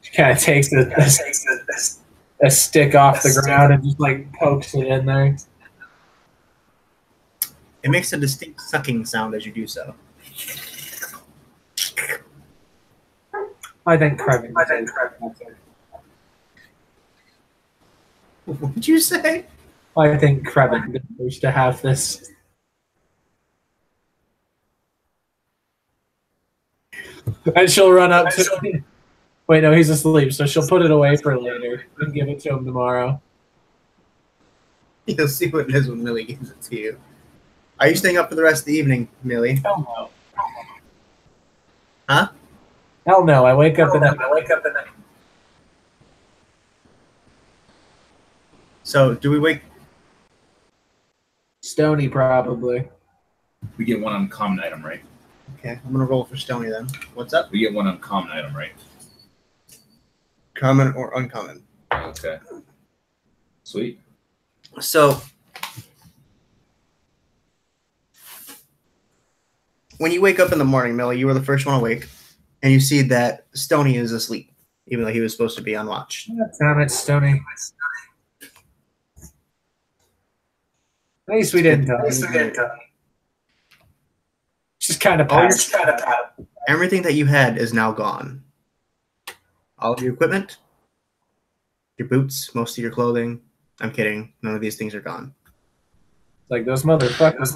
She kind of takes a stick off the ground and just like pokes it in there. It makes a distinct sucking sound as you do so. I think Krevin. What did you say? I think Krevin deserves to have this. And she'll run up to. Wait, no, he's asleep, so she'll put it away for later and give it to him tomorrow. You'll see what it is when Millie gives it to you. Are you staying up for the rest of the evening, Millie? Hell no. Huh? Hell no, I wake up and So, do we wake? Stony probably. We get one uncommon item, right? Okay, I'm gonna roll for Stony then. What's up? We get one uncommon item, right? Common or uncommon? Okay. Sweet. So, when you wake up in the morning, Millie, you were the first one awake, and you see that Stony is asleep, even though he was supposed to be on watch. Damn it, Stony. At least we didn't die. Just kind of passed. Everything that you had is now gone. All of your equipment, your boots, most of your clothing. I'm kidding. None of these things are gone. Like those motherfuckers.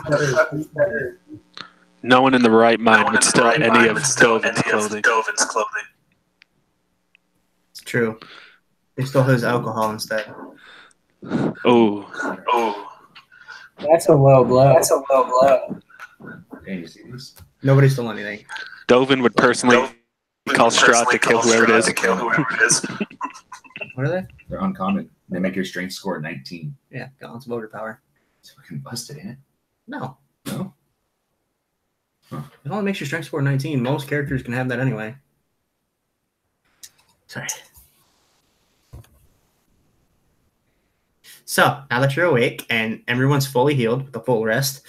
No one in the right mind would steal any of Dovin's clothing. It's true. They stole his alcohol instead. Oh. That's a low blow. Hey, you see these? Nobody stole anything. Dovin would personally call Strahd to kill whoever it is. What are they? They're uncommon. They make your strength score 19. Yeah, gauntlets of voter power. It's fucking busted, ain't it? No. No? It only makes your strength score 19. Most characters can have that anyway. Sorry. So, now that you're awake and everyone's fully healed with a full rest,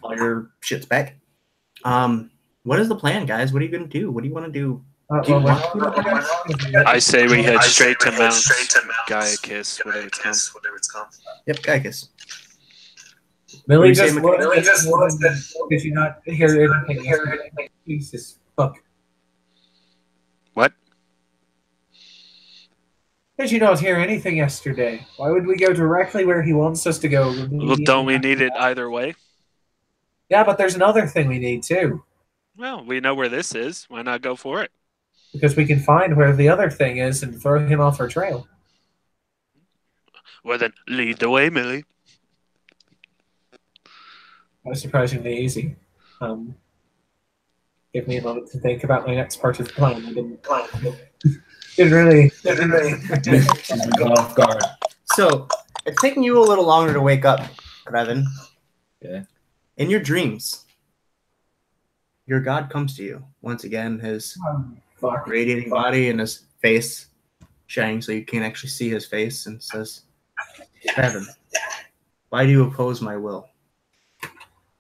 all your shit's back. What is the plan, guys? What are you going to do? What do you want to do? I say we head straight to Mount Gaiacus, whatever it's called. Yep, Gaiacus. Millie What do you just say, looked. Did you not hear anything? Jesus fuck. What? Did you not hear anything yesterday? Why would we go directly where he wants us to go? Well, don't we need it either way? Yeah, but there's another thing we need too. Well, we know where this is. Why not go for it? Because we can find where the other thing is and throw him off our trail. Well, then lead the way, Millie. That was surprisingly easy. Give me a moment to think about my next part of the plan. I didn't really. Off guard. So, it's taking you a little longer to wake up, Krevin. Yeah. In your dreams, your god comes to you. Once again, his radiating body and his face shining so you can't actually see his face, and says, Krevin, why do you oppose my will?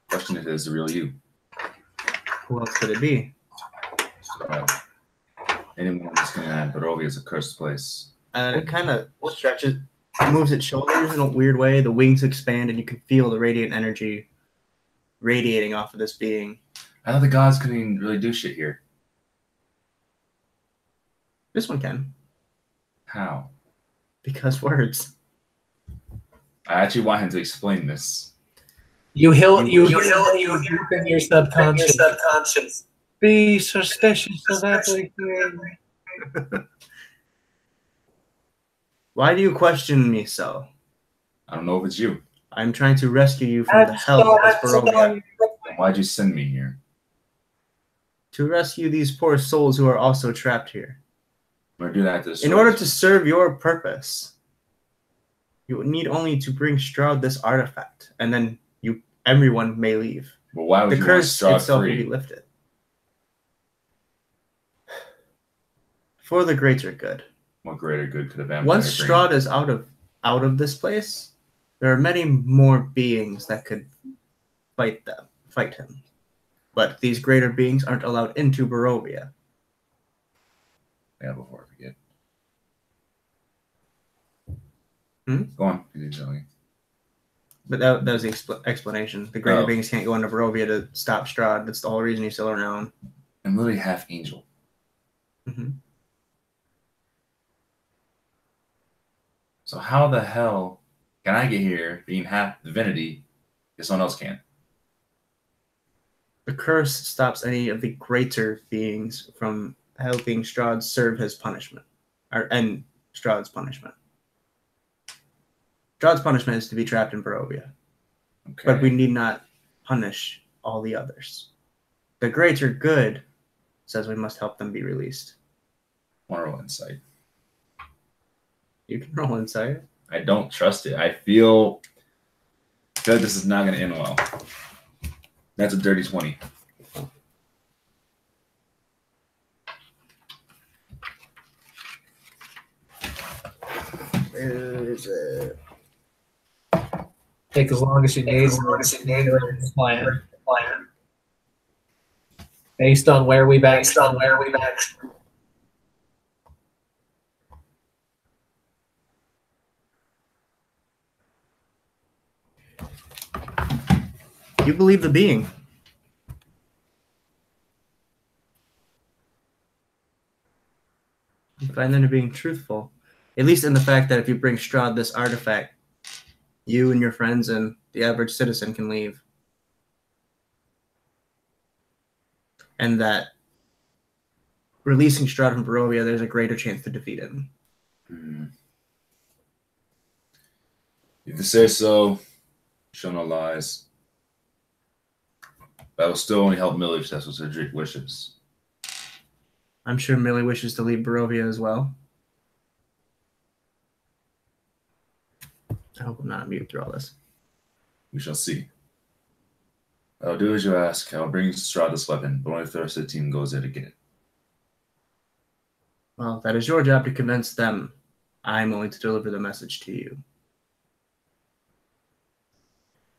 Question is the real you. Who else could it be? Anyone that's going to add Barovia is a cursed place. And it kind of stretches, moves its shoulders in a weird way. The wings expand, and you can feel the radiant energy radiating off of this being. I thought the gods couldn't even really do shit here. This one can. How? Because words. I actually want him to explain this. You deepen your subconscious. Be suspicious of everything. Why do you question me so? I don't know if it's you. I'm trying to rescue you from the hell that is Barovia. Why'd you send me here? To rescue these poor souls who are also trapped here. I'm gonna do that to the In order to serve your purpose, you would need only to bring Strahd this artifact, and then everyone may leave. But why would The you curse want Strahd itself will free? be lifted. For the greater good. What greater good could a vampire Once bring? Strahd is out of this place, there are many more beings that could fight him. But these greater beings aren't allowed into Barovia. Yeah, before I forget. Hmm? Go on. Continue telling me. But that was the explanation. The greater Oh. beings can't go into Barovia to stop Strahd. That's the whole reason he's still around. I'm literally half angel. Mm-hmm. So how the hell can I get here being half divinity if someone else can't? The curse stops any of the greater beings from helping Strahd serve his punishment, or end Strahd's punishment. Strahd's punishment is to be trapped in Barovia, Okay. but we need not punish all the others. The greater good says we must help them be released. want to roll insight. You can roll insight. I don't trust it. I feel that this is not going to end well. That's a dirty 20. Is it? Take as long as you need. Plan. Based on where we back. You believe the being. You find them to being truthful. At least in the fact that if you bring Strahd this artifact, you and your friends and the average citizen can leave. And that releasing Strahd from Barovia, there's a greater chance to defeat him. If you say so, show no lies. That will still only help Millie if that's what Cedric wishes. I'm sure Millie wishes to leave Barovia as well. I hope I'm not mute through all this. We shall see. I'll do as you ask. I'll bring Strahd this weapon, but only if the rest of the team goes there to get it. Well, that is your job to convince them. I'm only to deliver the message to you.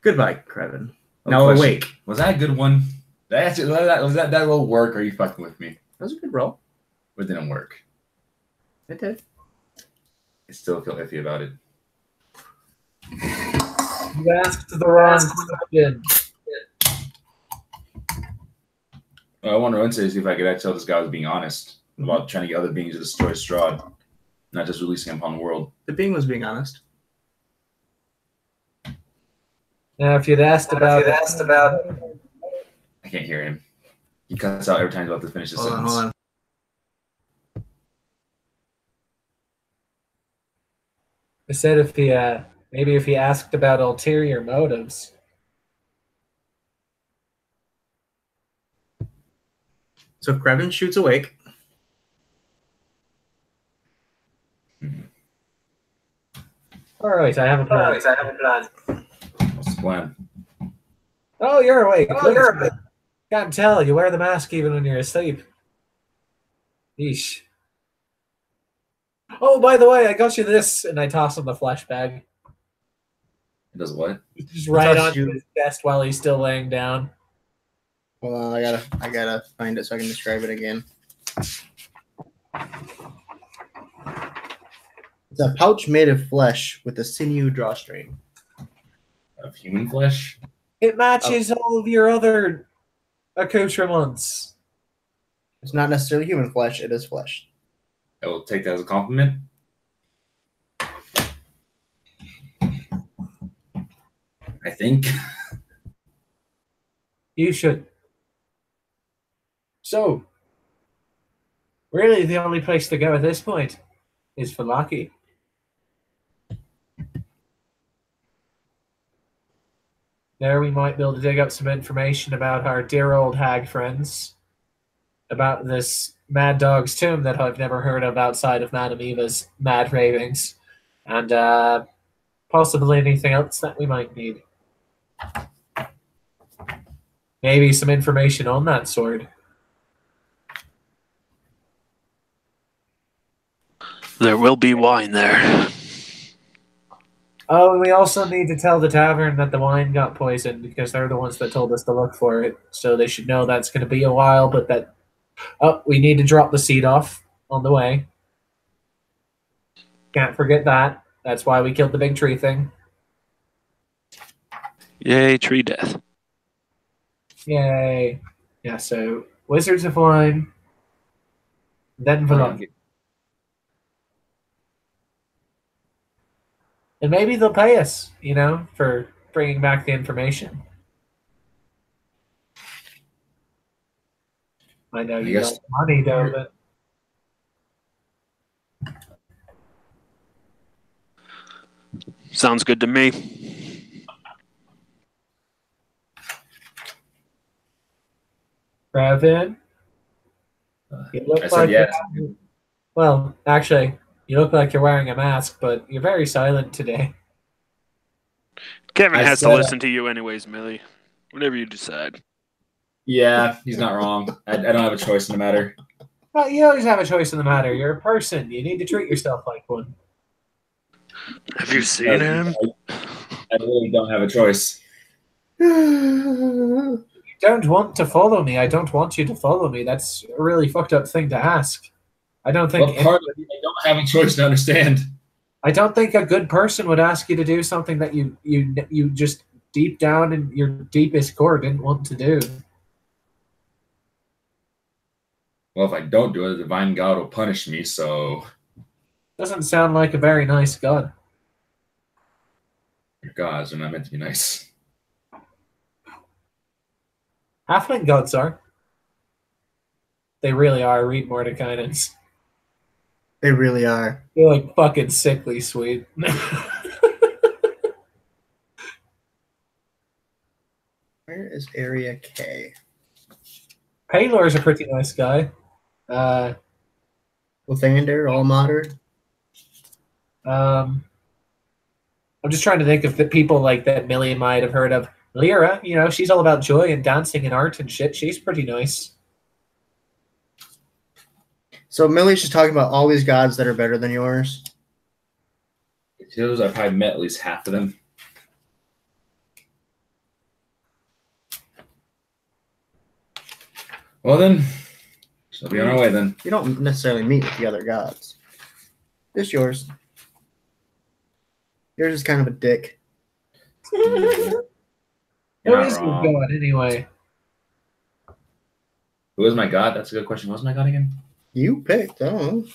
Goodbye, Krevin. Now question. awake. Was that a good one? Was that will work, or are you fucking with me? That was a good roll. It didn't work. It did. I still feel iffy about it. You asked the wrong question. I want to see if I could tell this guy was being honest about trying to get other beings to destroy Strahd, not just releasing him upon the world. The being was being honest. Now, if you'd asked about, I can't hear him. He cuts out every time he's about to finish the sentence. Hold on. I said if he maybe if he asked about ulterior motives. So Krevin shoots awake. All right, I have a plan. What's the plan? Oh, you're awake. Can't tell. You wear the mask even when you're asleep. Yeesh. Oh, by the way, I got you this, and I toss him the flesh bag. It does what? Just right Toss onto you- his chest while he's still laying down. Hold on, I gotta find it so I can describe it again. It's a pouch made of flesh with a sinew drawstring. Of human flesh? It matches all of your other accoutrements. It's not necessarily human flesh, it is flesh. I will take that as a compliment. I think. You should. So, really the only place to go at this point is for Lucky. There we might be able to dig up some information about our dear old hag friends, about this Mad Dog's tomb that I've never heard of outside of Madame Eva's mad ravings, and possibly anything else that we might need. Maybe some information on that sword. There will be wine there. Oh, and we also need to tell the tavern that the wine got poisoned because they're the ones that told us to look for it. So they should know that's going to be a while, but that... Oh, we need to drop the seed off on the way. Can't forget that. That's why we killed the big tree thing. Yay, tree death. Yay. Yeah, so Wizards of Wine, then Velocity. And maybe they'll pay us, for bringing back the information. I know you got money, though, but... Sounds good to me. Raven? You look I like said yes. Well, actually, you look like you're wearing a mask, but you're very silent today. Kevin has to listen to you anyways, Millie. Whatever you decide. Yeah, he's not wrong. I don't have a choice in the matter. Well, you always have a choice in the matter. You're a person. You need to treat yourself like one. Have you seen him? I really don't have a choice. You don't want to follow me. I don't want you to follow me. That's a really fucked up thing to ask. I don't think... What part of it I don't have a choice to understand? I don't think a good person would ask you to do something that you just deep down in your deepest core didn't want to do. Well, if I don't do it, the divine god will punish me, so... Doesn't sound like a very nice god. Gods are not meant to be nice. Halfling gods are. They really are. Read Mordekainen's. They really are. They're like fucking sickly sweet. Where is Area K? Paylor's a pretty nice guy. Lathander, all modern. I'm just trying to think of the people like that Millie might have heard of. Lyra, she's all about joy and dancing and art and shit. She's pretty nice. So Millie's just talking about all these gods that are better than yours. Those I've probably met at least half of them. Well then, she'll be on our way then. You don't necessarily meet with the other gods. Just yours. Yours is kind of a dick. Where is your god anyway? Who is my god? That's a good question. What was my god again? You picked. I don't know.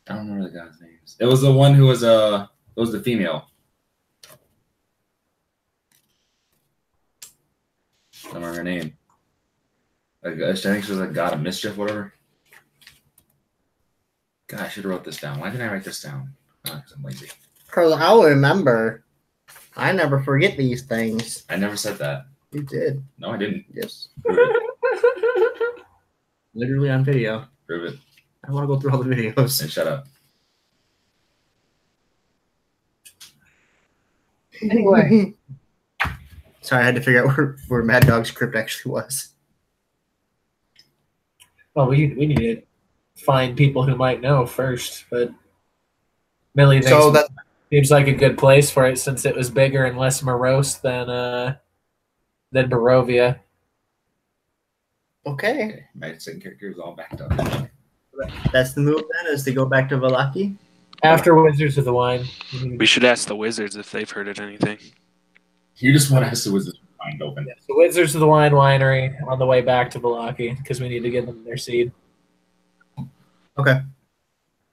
I don't remember the god's names. It was the one who was it was the female. I don't remember her name. I think she was a god of mischief, whatever. God, I should have wrote this down. Why didn't I write this down? Because I'm lazy. Because I'll remember. I never forget these things. I never said that. You did. No, I didn't. Yes. Prove it. Literally on video. Prove it. I want to go through all the videos. And shut up. Anyway. Sorry, I had to figure out where Mad Dog's crypt actually was. Well, we need to find people who might know first, but Millie thinks seems like a good place for it since it was bigger and less morose than Barovia. Okay. My second character is all backed up. That's the move then, is to go back to Valaki? After Wizards of the Wine. We should ask the wizards if they've heard of anything. You just want to ask the wizards to find open. Yeah, so Wizards of the Wine Winery on the way back to Valaki because we need to give them their seed. Okay.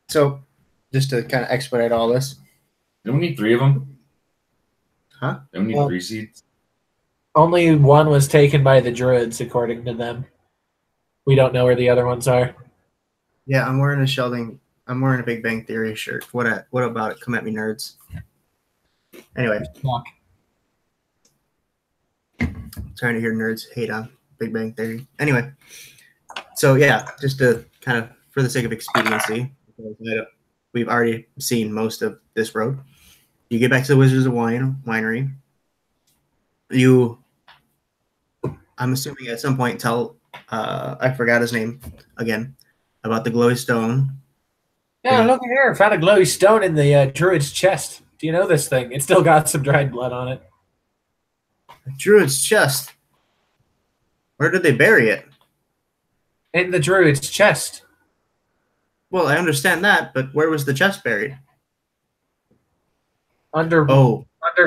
So, just to kind of expedite all this. Don't we need 3 of them? Huh? Don't we need 3 seeds? Only one was taken by the druids, according to them. We don't know where the other ones are. Yeah, I'm wearing a Big Bang Theory shirt. What about it? Come at me, nerds. Anyway. Fuck. Trying to hear nerds hate on Big Bang Theory. Anyway. So, yeah, just to kind of, for the sake of expediency, we've already seen most of this road. You get back to the Wizards of Winery. I'm assuming at some point tell, I forgot his name again, about the glowy stone. Yeah, look here. Found a glowy stone in the druid's chest. Do you know this thing? It's still got some dried blood on it. Druid's chest. Where did they bury it? In the druid's chest. Well, I understand that, but where was the chest buried? Under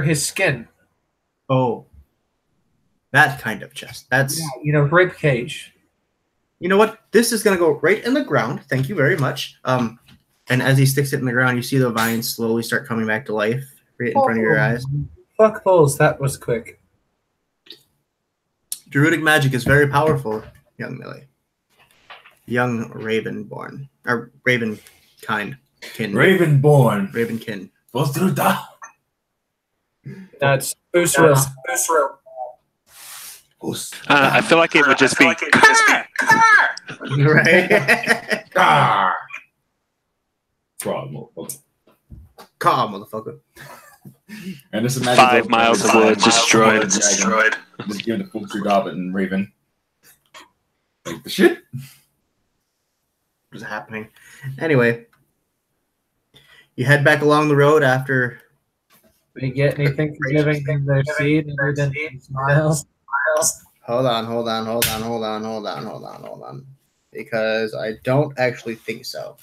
his skin. Oh. That kind of chest. That's rib cage. You know what? This is gonna go right in the ground. Thank you very much. And as he sticks it in the ground, you see the vines slowly start coming back to life right in front of your eyes. Fuck holes, that was quick. Druidic magic is very powerful, young Millie. Young Ravenborn. Or Ravenkind. Ravenborn. Ravenkin. That's Usra. I feel like it would just be. Right? Car, motherfucker. And this is 5 miles of wood destroyed. Just giving the full Goblin and Raven. Like the shit. What's happening? Anyway, you head back along the road after. We get anything for giving them their seed other than smiles? Hold on. Because I don't actually think so.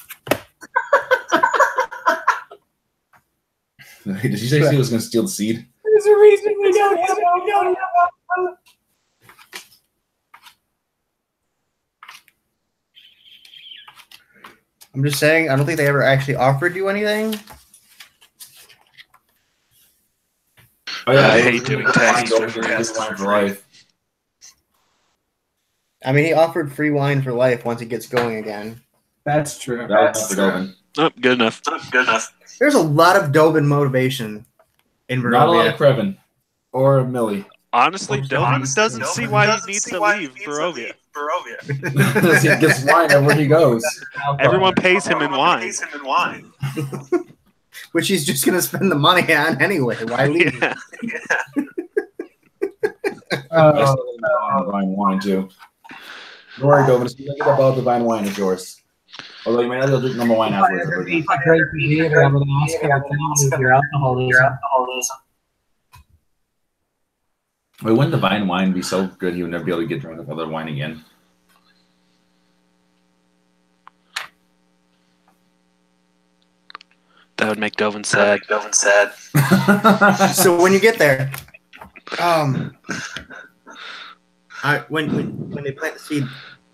Did you say he was going to steal the seed? There's a reason we don't have it. I'm just saying, I don't think they ever actually offered you anything. Oh, yeah, I hate doing tasks for life. I mean, he offered free wine for life once it gets going again. That's true. That's true. Oh, good enough. There's a lot of Dobin motivation in Barovia. Not a lot of Krevin or Millie. Honestly, Dobin doesn't see why he needs to leave Barovia. He gets wine everywhere he goes. Everyone pays him in wine. Which he's just going to spend the money on anyway. Why leave? Yeah. Divine wine, too. Don't worry, Dobin. As soon as I get about divine wine, it's yours. Although you may not be able to drink number wine afterwards. Wait, wouldn't divine wine be so good he would never be able to get drunk with other wine again? That would make Dovin sad. So when you get there, when they plant the seed,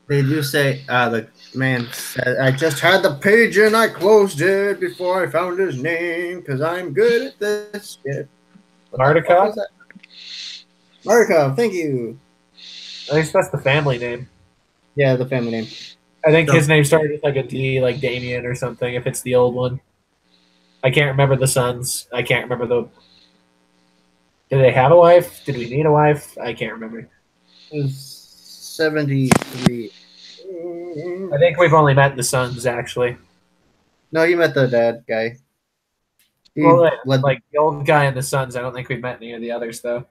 they do say, the man said, I just had the page and I closed it before I found his name because I'm good at this shit. Mardukov? Mardukov, thank you. At least that's the family name. Yeah, the family name. I think his name started with like a D, like Damien or something, if it's the old one. I can't remember the sons. I can't remember the... Did they have a wife? Did we need a wife? I can't remember. 73. I think we've only met the sons, actually. No, you met the dad guy. Well, like the old guy and the sons, I don't think we've met any of the others, though.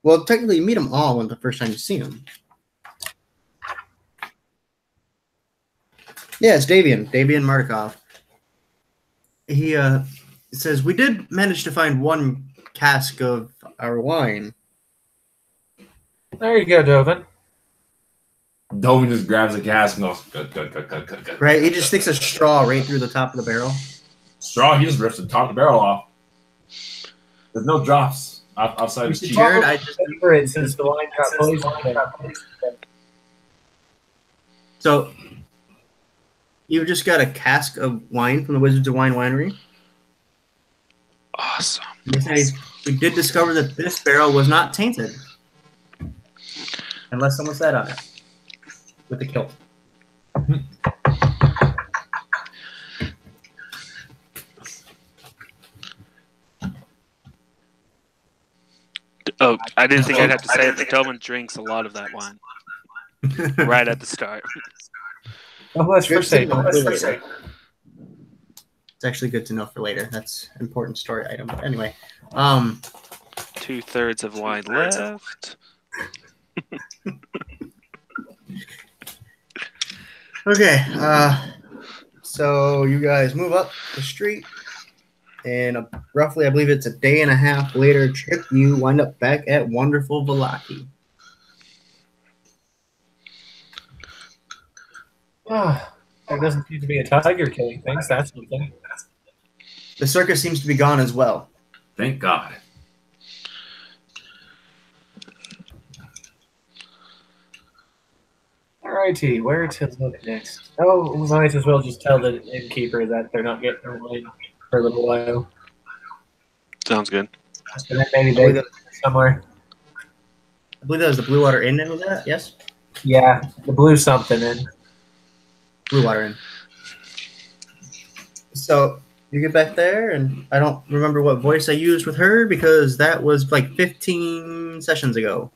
Well, technically, you meet them all when the first time you see them. Yeah, it's Davian Mardukov. He says, we did manage to find one cask of our wine. There you go, Dovin. Dovin just grabs a cask and goes, good. Right, he just sticks a straw right through the top of the barrel. Straw, he just rips the top of the barrel off. There's no drops outside his cheek. Jared, I just it since the wine got poisoned. So, you've just got a cask of wine from the Wizards of Wine Winery. Awesome. We did discover that this barrel was not tainted. Unless someone sat on it. With the kilt. Oh, I didn't think I'd have to say it, but Dovin drinks a lot of that wine. Right at the start. Oh, that's for sake. It's actually good to know for later. That's an important story item. But anyway, 2/3 of wine left. Okay, so you guys move up the street, and roughly, I believe it's a day and a half later trip, you wind up back at wonderful Vallaki. There doesn't seem to be a tiger killing things. That's something. The circus seems to be gone as well. Thank God. Alrighty, where to look next? Oh, we might as well just tell the innkeeper that they're not getting their wine for a little while. Sounds good. And then maybe they somewhere. I believe that was the Blue Water Inn. Was that? Yes. Yeah, the blue something in. Blue Water Inn. So you get back there, and I don't remember what voice I used with her because that was like 15 sessions ago.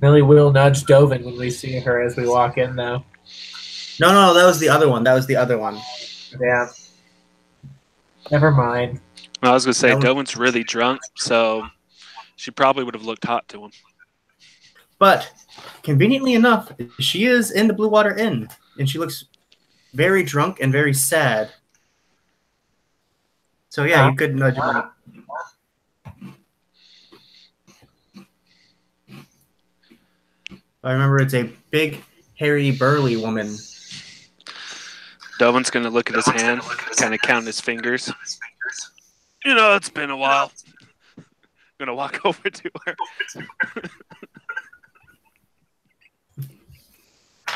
Millie will nudge Dovin when we see her as we walk in, though. No, that was the other one. That was the other one. Yeah. Never mind. Well, I was gonna say That was- Dovin's really drunk, so she probably would have looked hot to him. But conveniently enough, she is in the Blue Water Inn, and she looks very drunk and very sad. So yeah, you could nudge her. I remember it's a big, hairy, burly woman. Dovin's gonna look at his hand, kind of count his fingers. You know, it's been a while. I'm gonna walk over to her.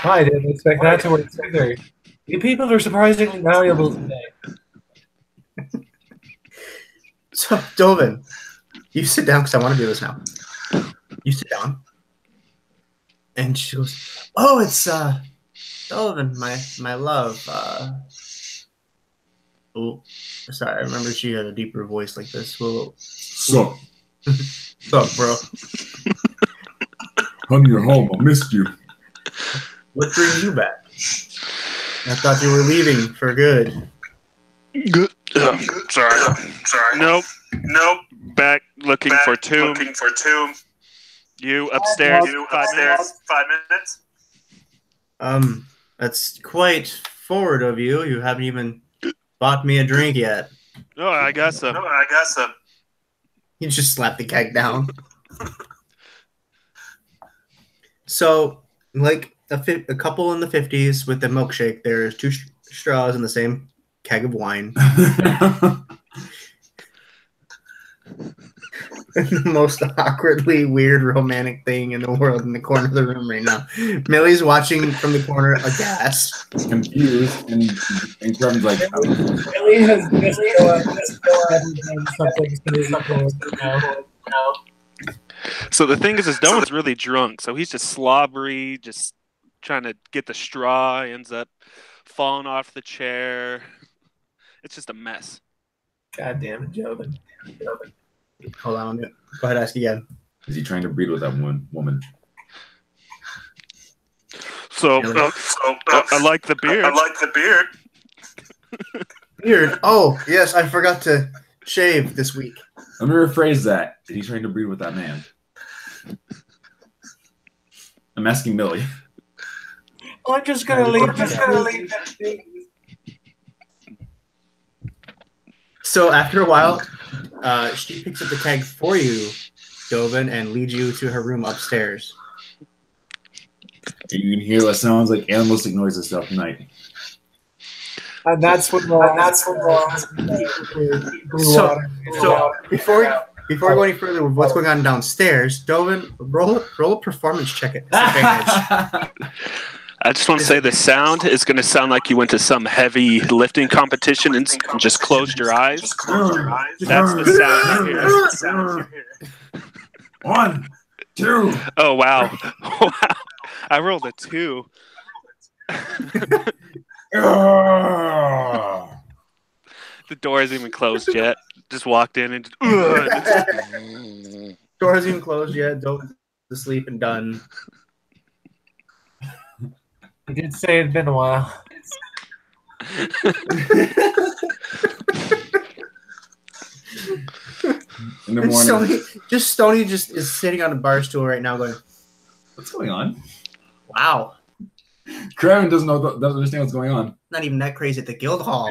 I didn't expect that to work either. You people are surprisingly valuable today. So, Dovin, you sit down because I want to do this now. You sit down. And she goes, "Oh, it's Dovin, my love. Oh, sorry, I remember she had a deeper voice like this. Well, So, sup, bro? honey, you're home. I missed you. What brings you back? I thought you were leaving for good." Good. Sorry. Nope. Back looking for Tomb. You upstairs. 5 minutes. 5 minutes. That's quite forward of you. You haven't even bought me a drink yet. Oh, I got some. You just slapped the keg down. So, like a couple in the 50s with the milkshake, there's 2 straws in the same keg of wine. The most awkwardly weird romantic thing in the world in the corner of the room right now. Millie's watching from the corner aghast. Confused, and Kevin's like, Millie has just something now. So the thing is Dovin's really drunk, so he's just slobbery, just trying to get the straw, ends up falling off the chair. It's just a mess. God damn it, Jovin. Hold on. Go ahead, ask again. is he trying to breed with that woman? So, I like the beard. Beard. Oh, yes, I forgot to shave this week. Let me rephrase that. Is he trying to breed with that man? I'm asking Millie. I'm just gonna leave. So after a while, she picks up the keg for you, Dovin, and leads you to her room upstairs. You can hear what sounds like animalistic noises throughout the night. And that's what So before we go any further with what's going on downstairs, Dovin, roll a performance check at disadvantage. I just want to say the sound is going to sound like you went to some heavy lifting competition and just closed your eyes. That's the sound you hear. 1, 2. Oh, wow. Wow. I rolled a 2. The door isn't even closed yet. Just walked in and just, Door hasn't even closed yet. Dovin's asleep and done. You did say it'd been a while. In the morning. Stoney just is sitting on a bar stool right now going, What's going on? wow. Kraven doesn't understand what's going on. Not even that crazy at the guild hall.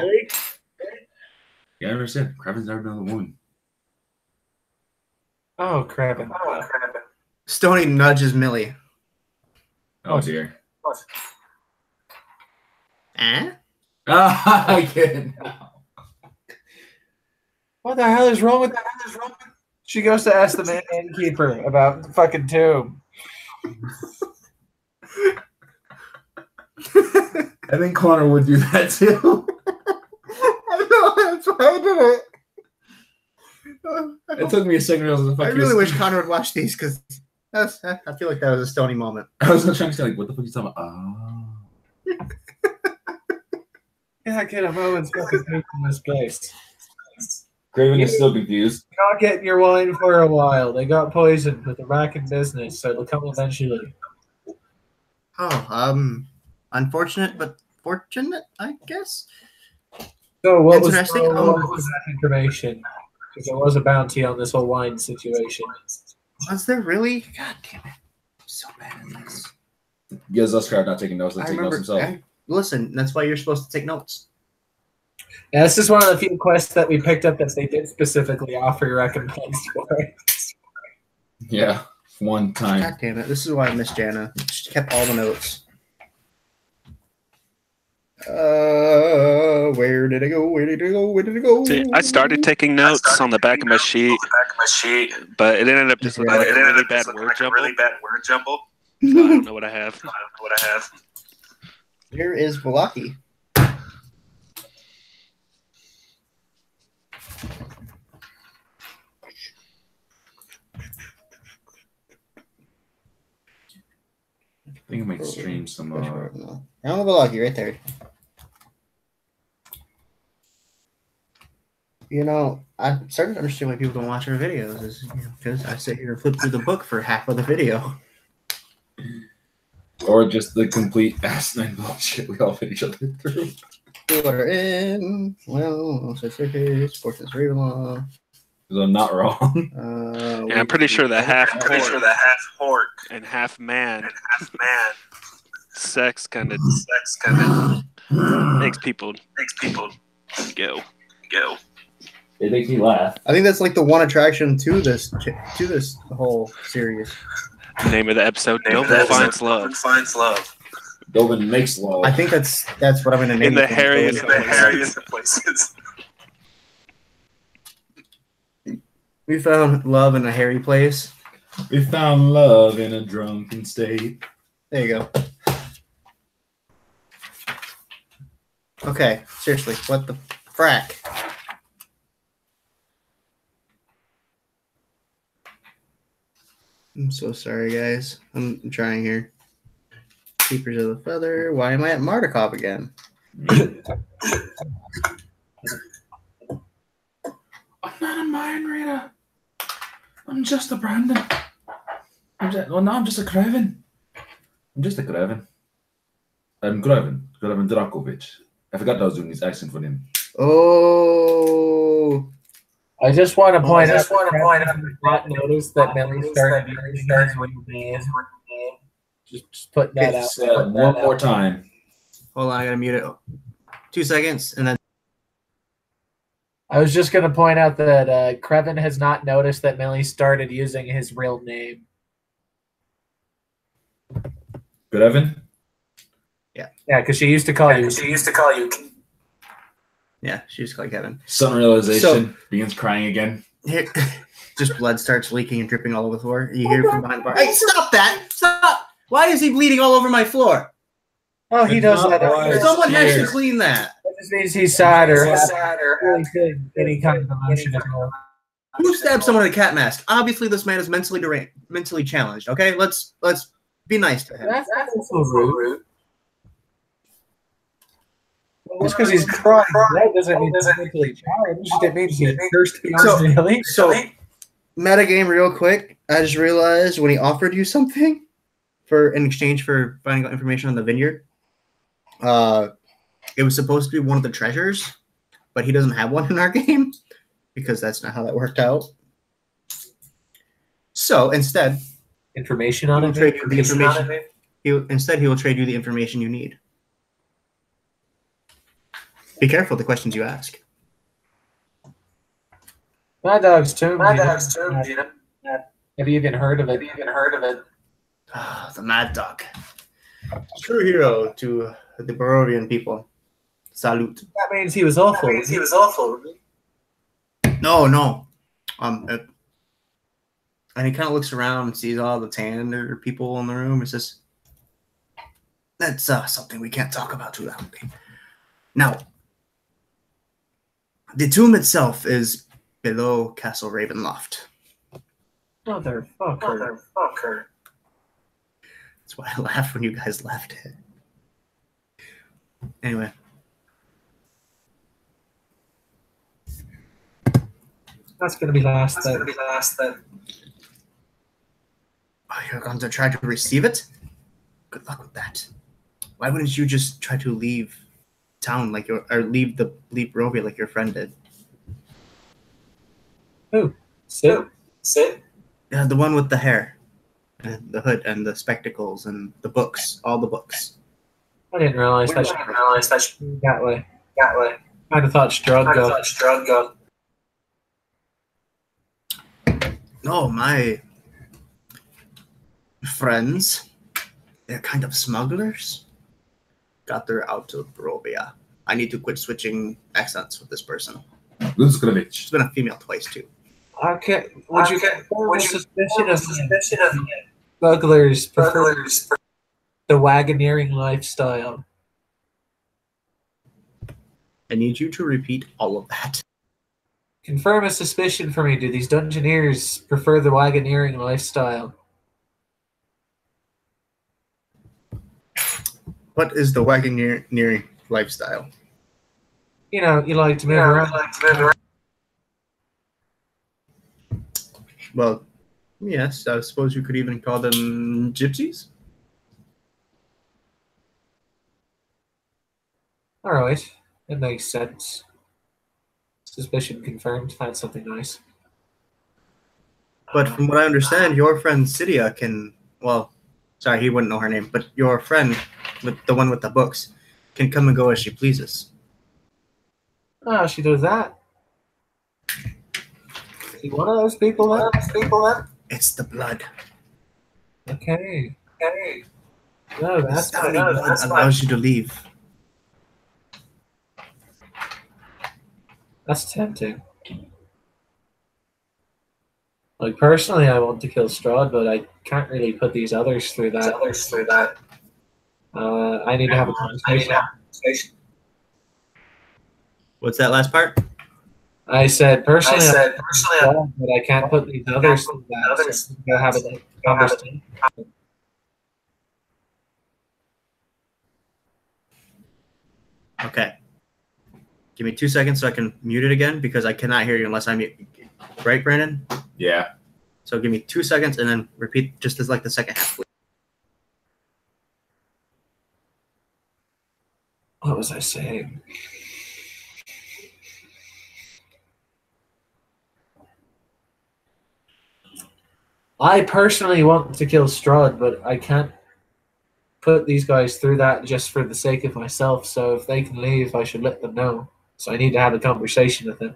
Yeah, I never said. Kraven's never been with a woman. Oh, crap. Stoney nudges Millie. Oh, dear. Eh? I get it now. What the hell is wrong with She goes to ask the innkeeper about the fucking tomb. I think Connor would do that too. I know, that's why I did it. It took me a second. I really wish Connor would watch these because I feel like that was a stony moment. I was trying to say, like, what the fuck are you talking about? Oh. Yeah, get a moment's fucking peace in this place. Craven is still confused. You're not getting your wine for a while. They got poisoned with the rack in business, so it'll come eventually. Oh, unfortunate but fortunate, I guess. So what was Interesting. that information? Because there was a bounty on this whole wine situation. Was there really? God damn it! I'm so bad at this. Gives us crowd not taking notes and take notes himself. Listen, that's why you're supposed to take notes. Yeah, this is one of the few quests that we picked up that they did specifically offer recompense for. Yeah, one time. God damn it! This is why I miss Jana. She kept all the notes. Where did it go? Where did it go? Where did it go? See, I started taking notes on the back of my sheet, but it ended up just looking like a really bad word jumble. So I don't know what I have. Here is Valaki. I think I might stream some. Down Valaki, right there. You know, I'm starting to understand why people don't watch our videos. Is because I sit here and flip through the book for half of the video. Or just the complete asinine bullshit we all fit each other through. Order in. Well, certificates, Fortune's Ravenlaw. Because I'm not wrong. Yeah, I'm pretty sure the half orc and half man sex kind of makes people go. It makes me laugh. I think that's like the one attraction to this whole series. Name of the episode: Dobin finds love. Dobin makes love. I think that's what I'm going to name. In the hairiest of places. We found love in a hairy place. We found love in a drunken state. There you go. Okay, seriously, what the frack? I'm so sorry, guys. I'm trying here. Keepers of the Feather. Why am I at Mardukov again? I'm not a mind reader. I'm just a Brandon. I'm just a Craven. I'm just a Craven. I'm Craven Drakovich. I forgot I was doing his accent for him. Oh. I just want to point out. Not notice that Millie started using his real name. Just put that out. One more time. Hold on, I gotta mute it. 2 seconds, and then. I was just going to point out that Creven has not noticed that Millie started using his real name. Craven? Yeah. Yeah, because she used to call you. Yeah, she was like Kevin. Sudden realization. Begins crying again. Here, just blood starts leaking and dripping all over the floor. You hear from behind the bar. Hey, stop that! Stop! Why is he bleeding all over my floor? Oh, he knows that. Someone has to clean that. That just means he's sad or really good any kind of emotion as well. Who stabbed someone in a cat mask? Obviously, this man is mentally challenged. Okay, let's be nice to him. That's so rude. Just because he's crying, that doesn't mean he's mentally challenged. It means he's cursed beyond belief. So, metagame, real quick. I just realized when he offered you something in exchange for finding out information on the vineyard, it was supposed to be one of the treasures, but he doesn't have one in our game because that's not how that worked out. So instead, information on it. He will trade you the information you need. Be careful of the questions you ask. My dog's tomb. Have you even heard of it? Ah, the Mad Dog. True hero to the Barovian people. Salute. That means he was awful. No. And he kind of looks around and sees all the tan people in the room. It's just, That's something we can't talk about too loudly. Now, the tomb itself is below Castle Ravenloft. Motherfucker. That's why I laughed when you guys left it. Anyway. That's gonna be last then. Oh, you're going to try to receive it? Good luck with that. Why wouldn't you just try to leave town like or leave Rovia like your friend did? Who? Sid? Yeah, the one with the hair, and the hood, and the spectacles, and the books, all the books. I didn't realize that. That way. I'd have thought Strud go. No, my friends, they're kind of smugglers. Got her out of Barovia. I need to quit switching accents with this person. She's been a female twice too. Okay. Would you suspicion of smugglers prefer the wagoneering lifestyle? I need you to repeat all of that. Confirm a suspicion for me. Do these dungeoneers prefer the wagoneering lifestyle? What is the wagoneering lifestyle? You know, you like to move around. Well, yes, I suppose you could even call them gypsies. All right, it makes sense. Suspicion confirmed. That's something nice. But from what I understand, your friend Cydia can, well, sorry, he wouldn't know her name, but your friend, with the one with the books, can come and go as she pleases. Oh, she does that. Is he one of those people then? It's the blood. Okay. No, that's This tiny blood allows you to leave. That's tempting. Like, personally, I want to kill Strahd, but I can't really put these others through that. I need to have a conversation. What's that last part? I said, personally, Strahd, but I can't put these others through that. So I have a conversation. Okay. Give me 2 seconds so I can mute it again because I cannot hear you unless I mute. Right, Brandon? Yeah. So give me 2 seconds and then repeat just as like the second half. What was I saying? I personally want to kill Strahd, but I can't put these guys through that just for the sake of myself. So if they can leave, I should let them know. So I need to have a conversation with them.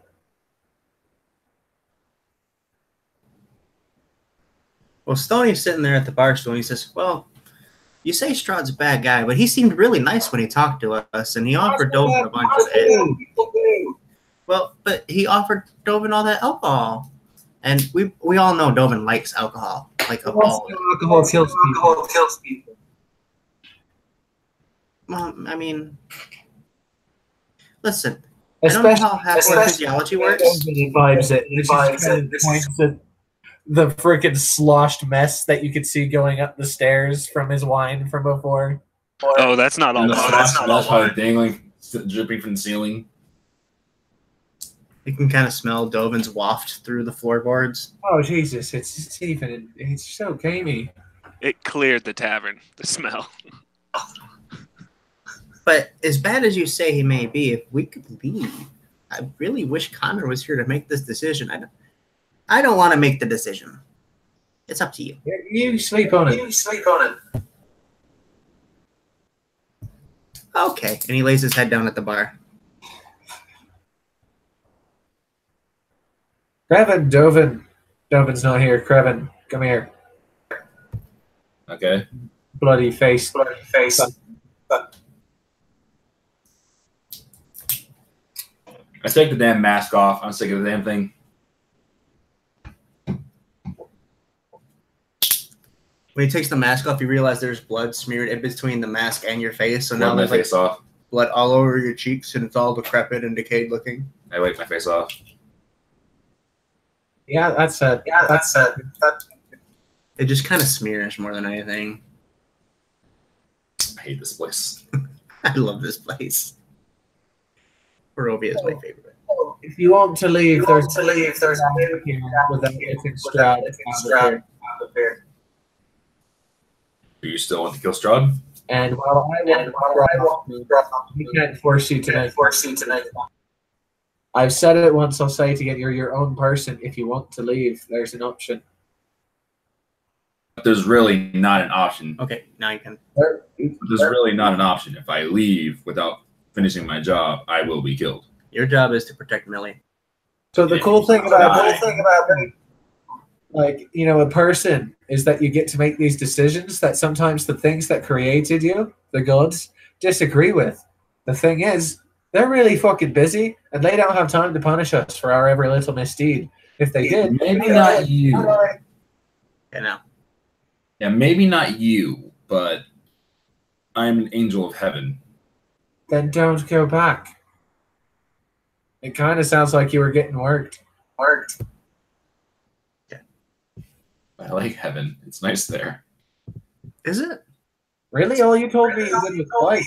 Well, Stoney's sitting there at the bar stool and he says, well, you say Strahd's a bad guy, but he seemed really nice when he talked to us, and he offered Dovin a bunch of it. Well, but he offered Dovin all that alcohol. And we all know Dovin likes alcohol. Like a ball. Alcohol kills people. Well, I mean, listen, I don't know how half-orc physiology works. The freaking sloshed mess that you could see going up the stairs from his wine from before. Oh, that's not all. That's probably dangling, dripping from the ceiling. You can kind of smell Dovin's waft through the floorboards. Oh Jesus! It's so gamey. It cleared the tavern. The smell. But as bad as you say he may be, if we could leave, I really wish Connor was here to make this decision. I don't want to make the decision. It's up to you. You sleep on it. Okay. And he lays his head down at the bar. Dovin. Dovin's not here. Crevin, come here. Okay. Bloody face. I take the damn mask off. I'm sick of the damn thing. When he takes the mask off, you realize there's blood smeared in between the mask and your face. So now Wipe my there's like face off. blood all over your cheeks, and it's all decrepit and decayed looking. I wipe my face off. Yeah, that's it. It just kind of smears more than anything. I hate this place. I love this place. Barovia is my favorite. If you want to leave, there's without getting Stroud out of here. Do you still want to kill Strahd? And while I want we can't force you to make it. I've said it once, I'll say it again. You're your own person. If you want to leave, there's an option. There's really not an option. Okay, now you can. There's really not an option. If I leave without finishing my job, I will be killed. Your job is to protect Millie. So the cool thing about like, you know, a person is that you get to make these decisions that sometimes the things that created you, the gods, disagree with. The thing is, they're really fucking busy, and they don't have time to punish us for our every little misdeed. If they did, Maybe not you. Okay, now. Yeah, maybe not you, but I'm an angel of heaven. then don't go back. It kind of sounds like you were getting worked. I like heaven. It's nice there. Is it? Really? All you told me is it was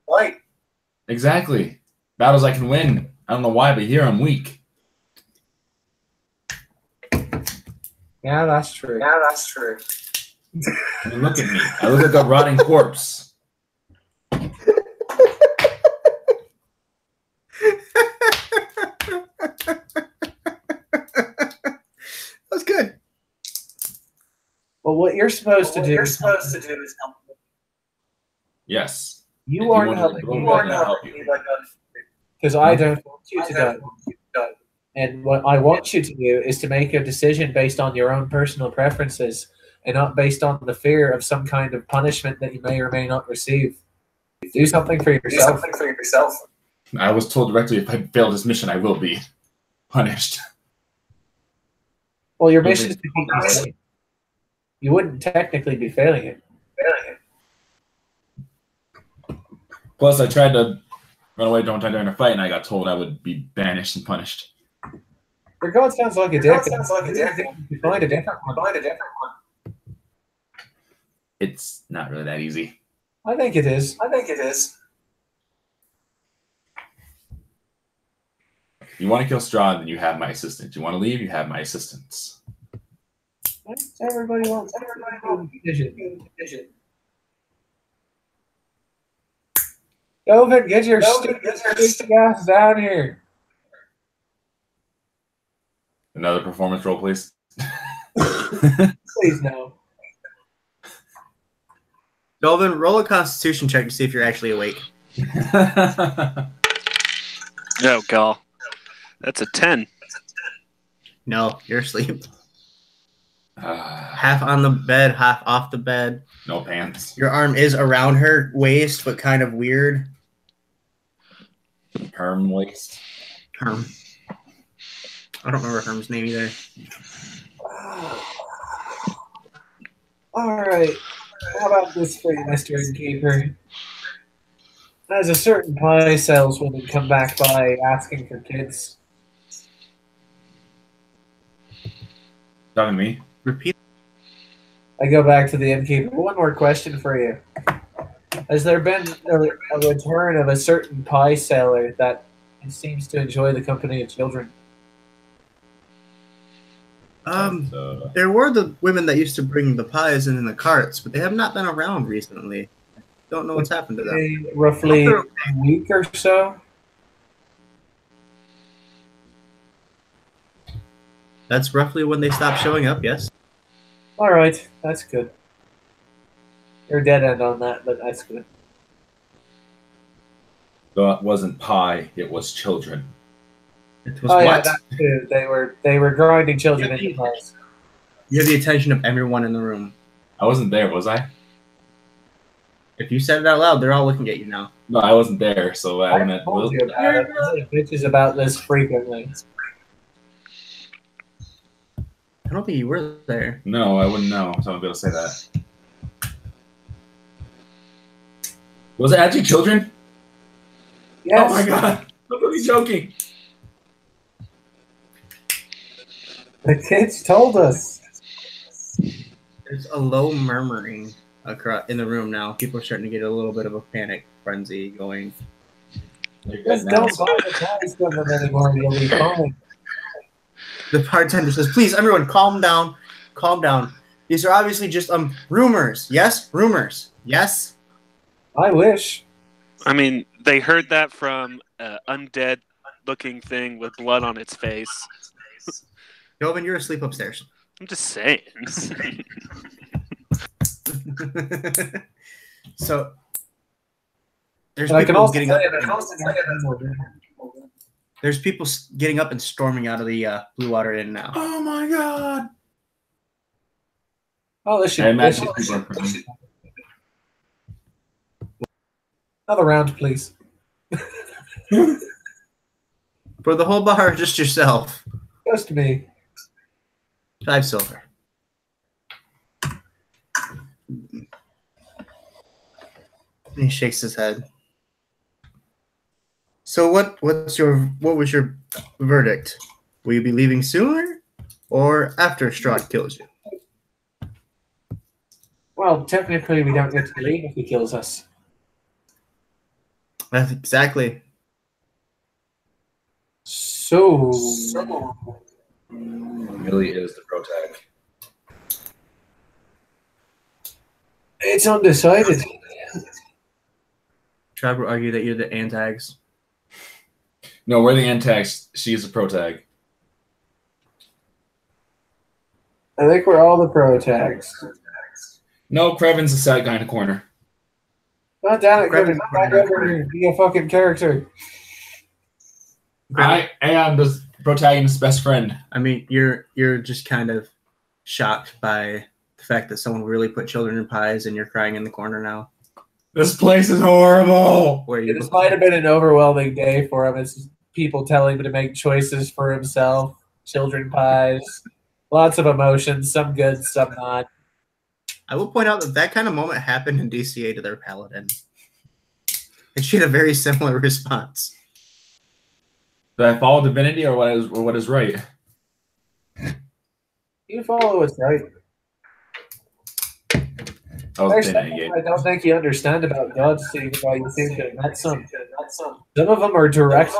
fight. Exactly. Battles I can win. I don't know why, but here I'm weak. Yeah, that's true. I mean, look at me. I look like a rotting corpse. That's good. Well, what you're supposed to do is Yes. you aren't helping me because I don't want you to die. And what I want you to do is to make a decision based on your own personal preferences and not based on the fear of some kind of punishment that you may or may not receive. Do something for yourself. I was told directly if I fail this mission, I will be punished. Well, your mission is to keep you safe. You wouldn't technically be failing it. Plus, I tried to run away during a fight, and I got told I would be banished and punished. Your god sounds like a dick. Find a different one. It's not really that easy. I think it is. If you want to kill Strahd, then you have my assistant. You want to leave, you have my assistants. Everybody wants. Dovin, get your stupid ass down here. Another performance roll, please. Please no. Delvin, roll a constitution check to see if you're actually awake. Oh, God. That's a 10. No, you're asleep. Half on the bed, half off the bed. No pants. Your arm is around her waist, but kind of weird. Herm waist. Herm. I don't remember Herm's name either. All right. How about this for you, Mr. Innkeeper? As a certain pie saleswoman come back by asking for kids. Talking to me? Repeat. I go back to the innkeeper. One more question for you. Has there been a return of a certain pie seller that seems to enjoy the company of children? There were the women that used to bring the pies in the carts, but they have not been around recently. Don't know what's happened to them. Roughly a week or so. That's roughly when they stopped showing up, yes. All right, that's good. You're dead end on that, but that's good. So it wasn't pie, it was children. It was Yeah, what? that too. They were grinding children into pies. You have the attention of everyone in the room. I wasn't there, was I? If you said it out loud, they're all looking at you now. No, I wasn't there, so I meant... told you about it. I say bitches about this frequently. I don't think you were there. No, I wouldn't know, so I'm going to say that. Was it actually children? Yes. Oh my god! Nobody's joking. The kids told us. There's a low murmuring across in the room now. People are starting to get a little bit of a panic frenzy going. Just don't buy the toys from them anymore. You'll be fine. The bartender says, "Please, everyone, calm down. Calm down. These are obviously just rumors. Yes, rumors. Yes." I wish. I mean, they heard that from an undead-looking thing with blood on its face. Joven, you're asleep upstairs. I'm just saying. So there's But I can people also getting say up. There's people getting up and storming out of the Blue Water Inn now. Oh my god! Oh, this should. I imagine people are crying. Another round, please. For the whole bar, just yourself. Just me. 5 silver. He shakes his head. So what was your verdict? Will you be leaving sooner or after Strahd kills you? Well, technically, we don't get to leave if he kills us. That's exactly. So Millie is the pro tag. it's undecided. Strahd would argue that you're the antags. No, we're the antags. She's the pro tag. I think we're all the pro tags. No, Krevin's the sad guy in the corner. God damn it, Grab Griffin. Be a fucking character. I am the protagonist's best friend. I mean, you're just kind of shocked by the fact that someone really put children in pies and you're crying in the corner now. This place is horrible. Where you This might have been an overwhelming day for him. It's people telling him to make choices for himself. Children pies. Lots of emotions. Some good, some not. I will point out that kind of moment happened in DCA to their paladin. And she had a very similar response. Did I follow divinity or what is right? You follow what's right. I was There's divinity something game. I don't think you understand about God seeing why you think that that's some. Some of them are direct.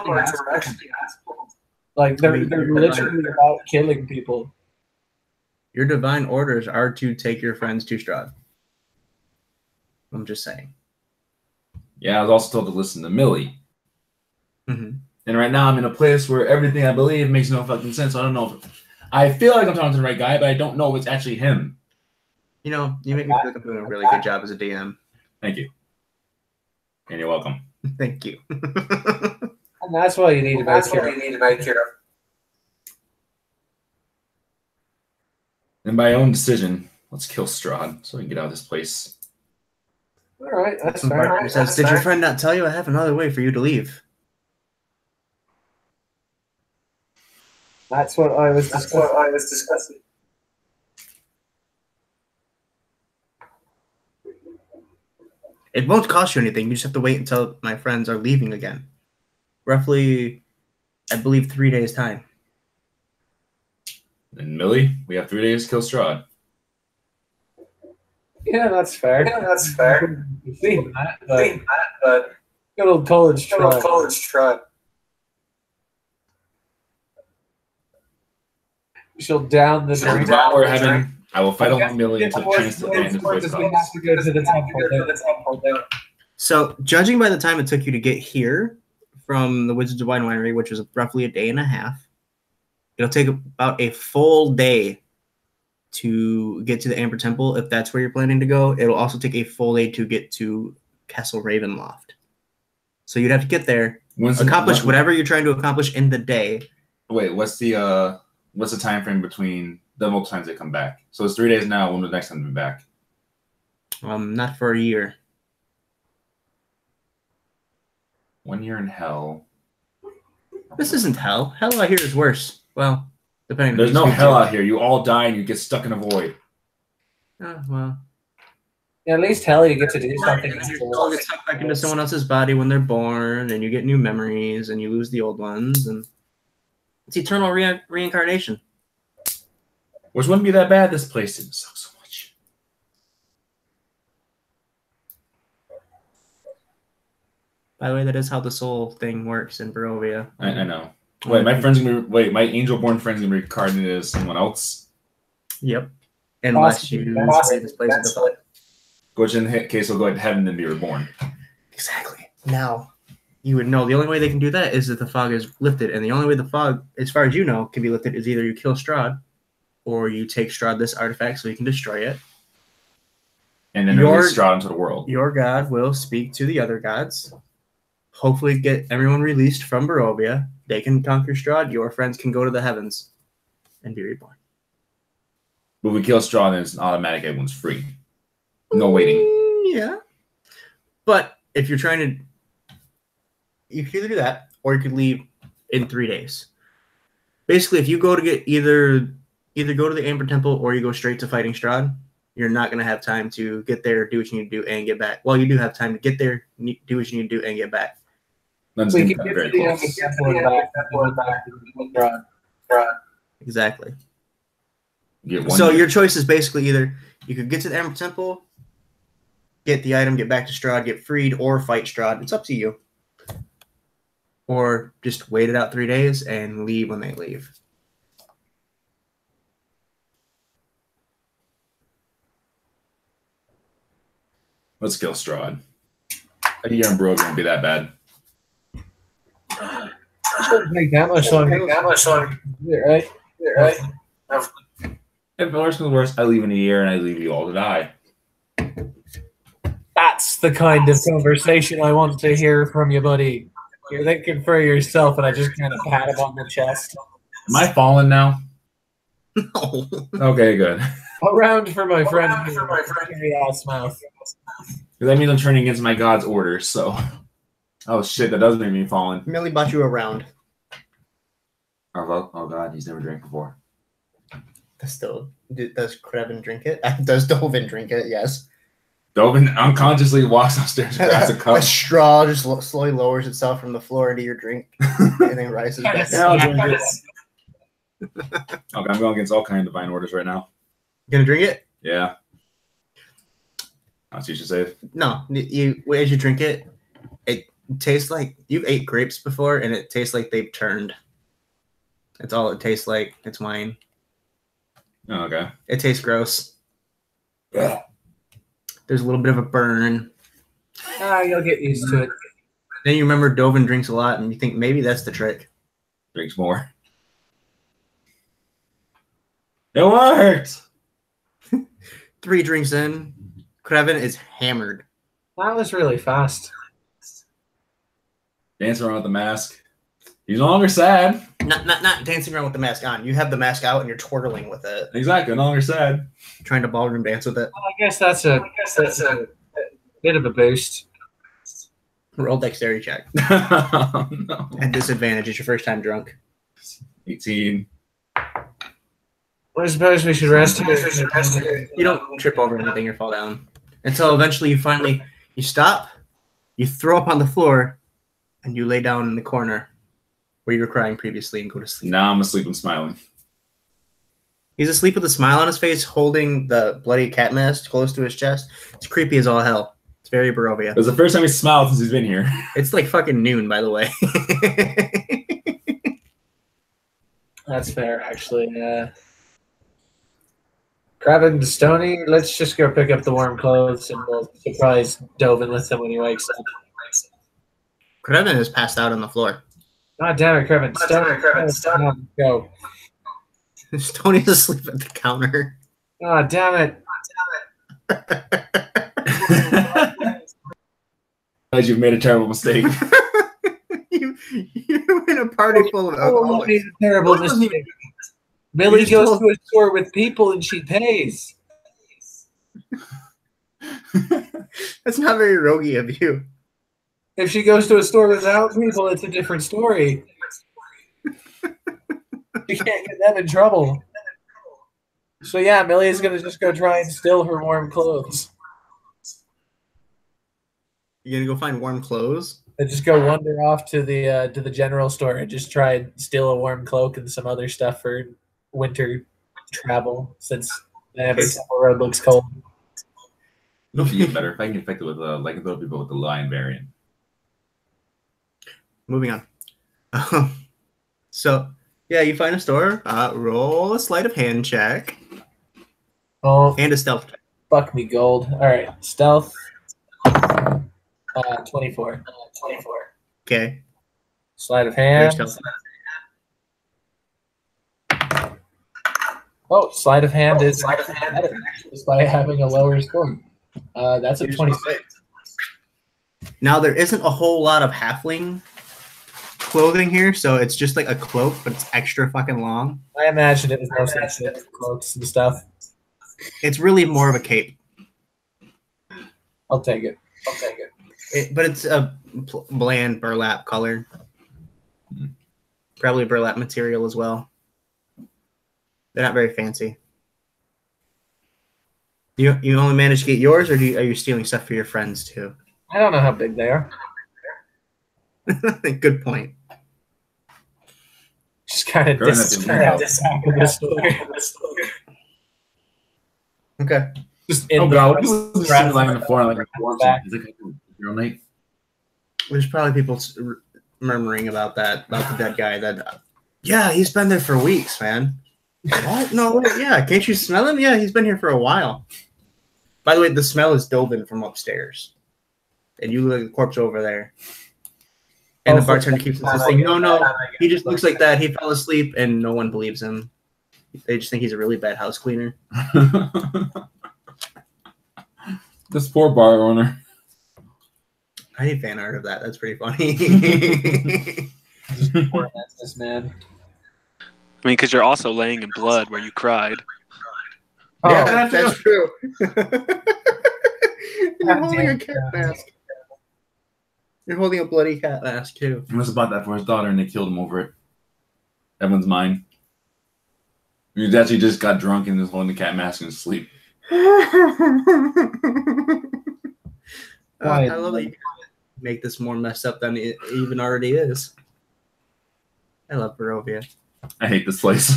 Like they're literally about killing people. Your divine orders are to take your friends to Strahd. I'm just saying. Yeah, I was also told to listen to Millie. Mm-hmm. And right now I'm in a place where everything I believe makes no fucking sense. I don't know if I feel like I'm talking to the right guy, but I don't know if it's actually him. You know, you make me feel like I'm doing a really good job as a DM. Thank you. And you're welcome. Thank you. And that's why you need to make care. And by my own decision, let's kill Strahd so we can get out of this place. All right, that's Some fair. bartender says, "Did your friend not tell you I have another way for you to leave?" That's what I was discussing. It won't cost you anything. You just have to wait until my friends are leaving again. Roughly, I believe, 3 days' time. And Millie, we have 3 days to kill Strahd. Yeah, that's fair. You've seen that, but good old college try. She'll down the So drink. while we're having, I will fight along Millie until the chance to end this place We have comes. to go to the temple. So, judging by the time it took you to get here from the Wizards of Wine Winery, which was roughly a day and a half, it'll take about a full day to get to the Amber Temple, if that's where you're planning to go. It'll also take a full day to get to Castle Ravenloft. So you'd have to get there, accomplish whatever you're trying to accomplish in the day. Wait, what's the time frame between the multiple times they come back? So it's 3 days now. When will the next time be back? Not for a year. 1 year in hell. This isn't hell. Hell out here is worse. Well, depending. There's no hell out here. You all die and you get stuck in a void. Oh, well. Yeah, at least hell, you get to do something. Your soul gets sucked back into someone else's body when they're born, and you get new memories, and you lose the old ones, and it's eternal reincarnation. Which wouldn't be that bad. This place didn't suck so much. By the way, that is how the soul thing works in Barovia. I know. Wait, my angel-born friend's gonna be reincarnated as someone else. Yep. Unless you stay this place at the foot. Which in that case will go to heaven and be reborn. Exactly. Now, you would know the only way they can do that is if the fog is lifted, and the only way the fog, as far as you know, can be lifted is either you kill Strahd, or you take Strahd this artifact so you can destroy it. And then release Strahd into the world. Your god will speak to the other gods. Hopefully get everyone released from Barovia. They can conquer Strahd. Your friends can go to the heavens and be reborn. But we kill Strahd, then it's an automatic. Everyone's free. No waiting. Yeah. But if you're trying to... You can either do that, or you could leave in 3 days. Basically, if you go to get either go to the Amber Temple or you go straight to fighting Strahd, you're not going to have time to get there, do what you need to do, and get back. Well, you do have time to get there, do what you need to do, and get back. That's We can get to the Amber Temple and back. Exactly. Get one So year. your choice is basically either you could get to the Amber Temple, get the item, get back to Strahd, get freed, or fight Strahd. It's up to you. Or just wait it out 3 days and leave when they leave. Let's kill Strahd. A year in Barovia won't be that bad. Shouldn't take that much longer. Right? If worse comes worse, I leave in a year and I leave you all to die. That's the kind of conversation I want to hear from you, buddy. You're thinking for yourself, and I just kind of pat him on the chest. Am I fallen now? No. Okay, good. A round for my friend. Ass mouth. That means I'm turning against my god's orders, so... Oh shit, that does make me fallen. Millie bought you a round. Oh god, he's never drank before. Does Krevin drink it? Does Dovin drink it? Yes. Dovin unconsciously walks upstairs and grabs a cup. A straw just slowly lowers itself from the floor into your drink and then rises back. Yeah, I'll drink it. Okay, I'm going against all kinds of divine orders right now. Gonna drink it? Yeah. That's what you should say. No. As you drink it, it tastes like you've ate grapes before, and it tastes like they've turned. That's all it tastes like. It's wine. Oh, okay. It tastes gross. Yeah. There's a little bit of a burn. You'll get used to it. Then you remember Dovin drinks a lot, and you think maybe that's the trick. Drinks more. It worked! 3 drinks in, Krevin is hammered. That was really fast. Dancing around with the mask. He's no longer sad. Not dancing around with the mask on. You have the mask out and you're twirling with it. Exactly, no longer sad. Trying to ballroom dance with it. Well, I guess that's a bit of a boost. Roll dexterity check. No. At disadvantage, it's your first time drunk. 18. I suppose we should rest here. You don't trip over anything or fall down. Until eventually you stop, you throw up on the floor, and you lay down in the corner where you were crying previously and go to sleep. Now I'm asleep and smiling. He's asleep with a smile on his face, holding the bloody cat mask close to his chest. It's creepy as all hell. It's very Barovia. It was the first time he's smiled since he's been here. It's like fucking noon, by the way. That's fair, actually. Krevin, Stony, let's just go pick up the warm clothes and we'll surprise Dovin with him when he wakes up. Krevin is passed out on the floor. God damn it, Krevin. Stony, go. Stoney's asleep at the counter. God damn it. Guys, you've made a terrible mistake. You're in a party full of alcoholics. Made a terrible mistake. Millie goes to a store with people and she pays. That's not very roguey of you. If she goes to a store without people, it's a different story. You can't get them in trouble. So yeah, Millie is going to just go try and steal her warm clothes. You gonna go find warm clothes? I just go wander off to the general store and just try and steal a warm cloak and some other stuff for winter travel, since the Amber Temple Road looks cold. It'll get better if I can infect it with lycanthropy, but with the lion variant. Moving on. So yeah, you find a store. Roll a sleight of hand check Oh, and a stealth check. fuck me, gold. All right, stealth. 24. Okay. Sleight of Your hand. stealth. Oh, sleight of hand is better, despite having a lower score. That's a 26. Now there isn't a whole lot of halfling clothing here, so it's just like a cloak, but it's extra fucking long. I imagine it was mostly shit, cloaks and stuff. It's really more of a cape. I'll take it. But it's a bland burlap color. Probably burlap material as well. They're not very fancy. You only manage to get yours, or are you stealing stuff for your friends too? I don't know how big they are. Good point. Just kind of Okay. Just in Oh, the God. house, Just grab lying on the floor like a back. Is it like a girl night? There's probably people murmuring about that, about the dead guy. Yeah, he's been there for weeks, man. What? No, wait, yeah. Can't you smell him? Yeah, he's been here for a while. By the way, the smell is Dovin from upstairs. And you look at the corpse over there. And the bartender keeps insisting, no, he just looks like that. He fell asleep, and no one believes him. They just think he's a really bad house cleaner. This poor bar owner. I need fan art of that. That's pretty funny. Poor this man. I mean, because you're also laying in blood where you cried. Yeah, that's true. You're God holding damn a cat mask. You're holding a bloody cat mask, too. He must have bought that for his daughter, and they killed him over it. Evan's mine. He actually just got drunk and was holding the cat mask and asleep. I love that you make this more messed up than it even already is. I love Barovia. I hate this place.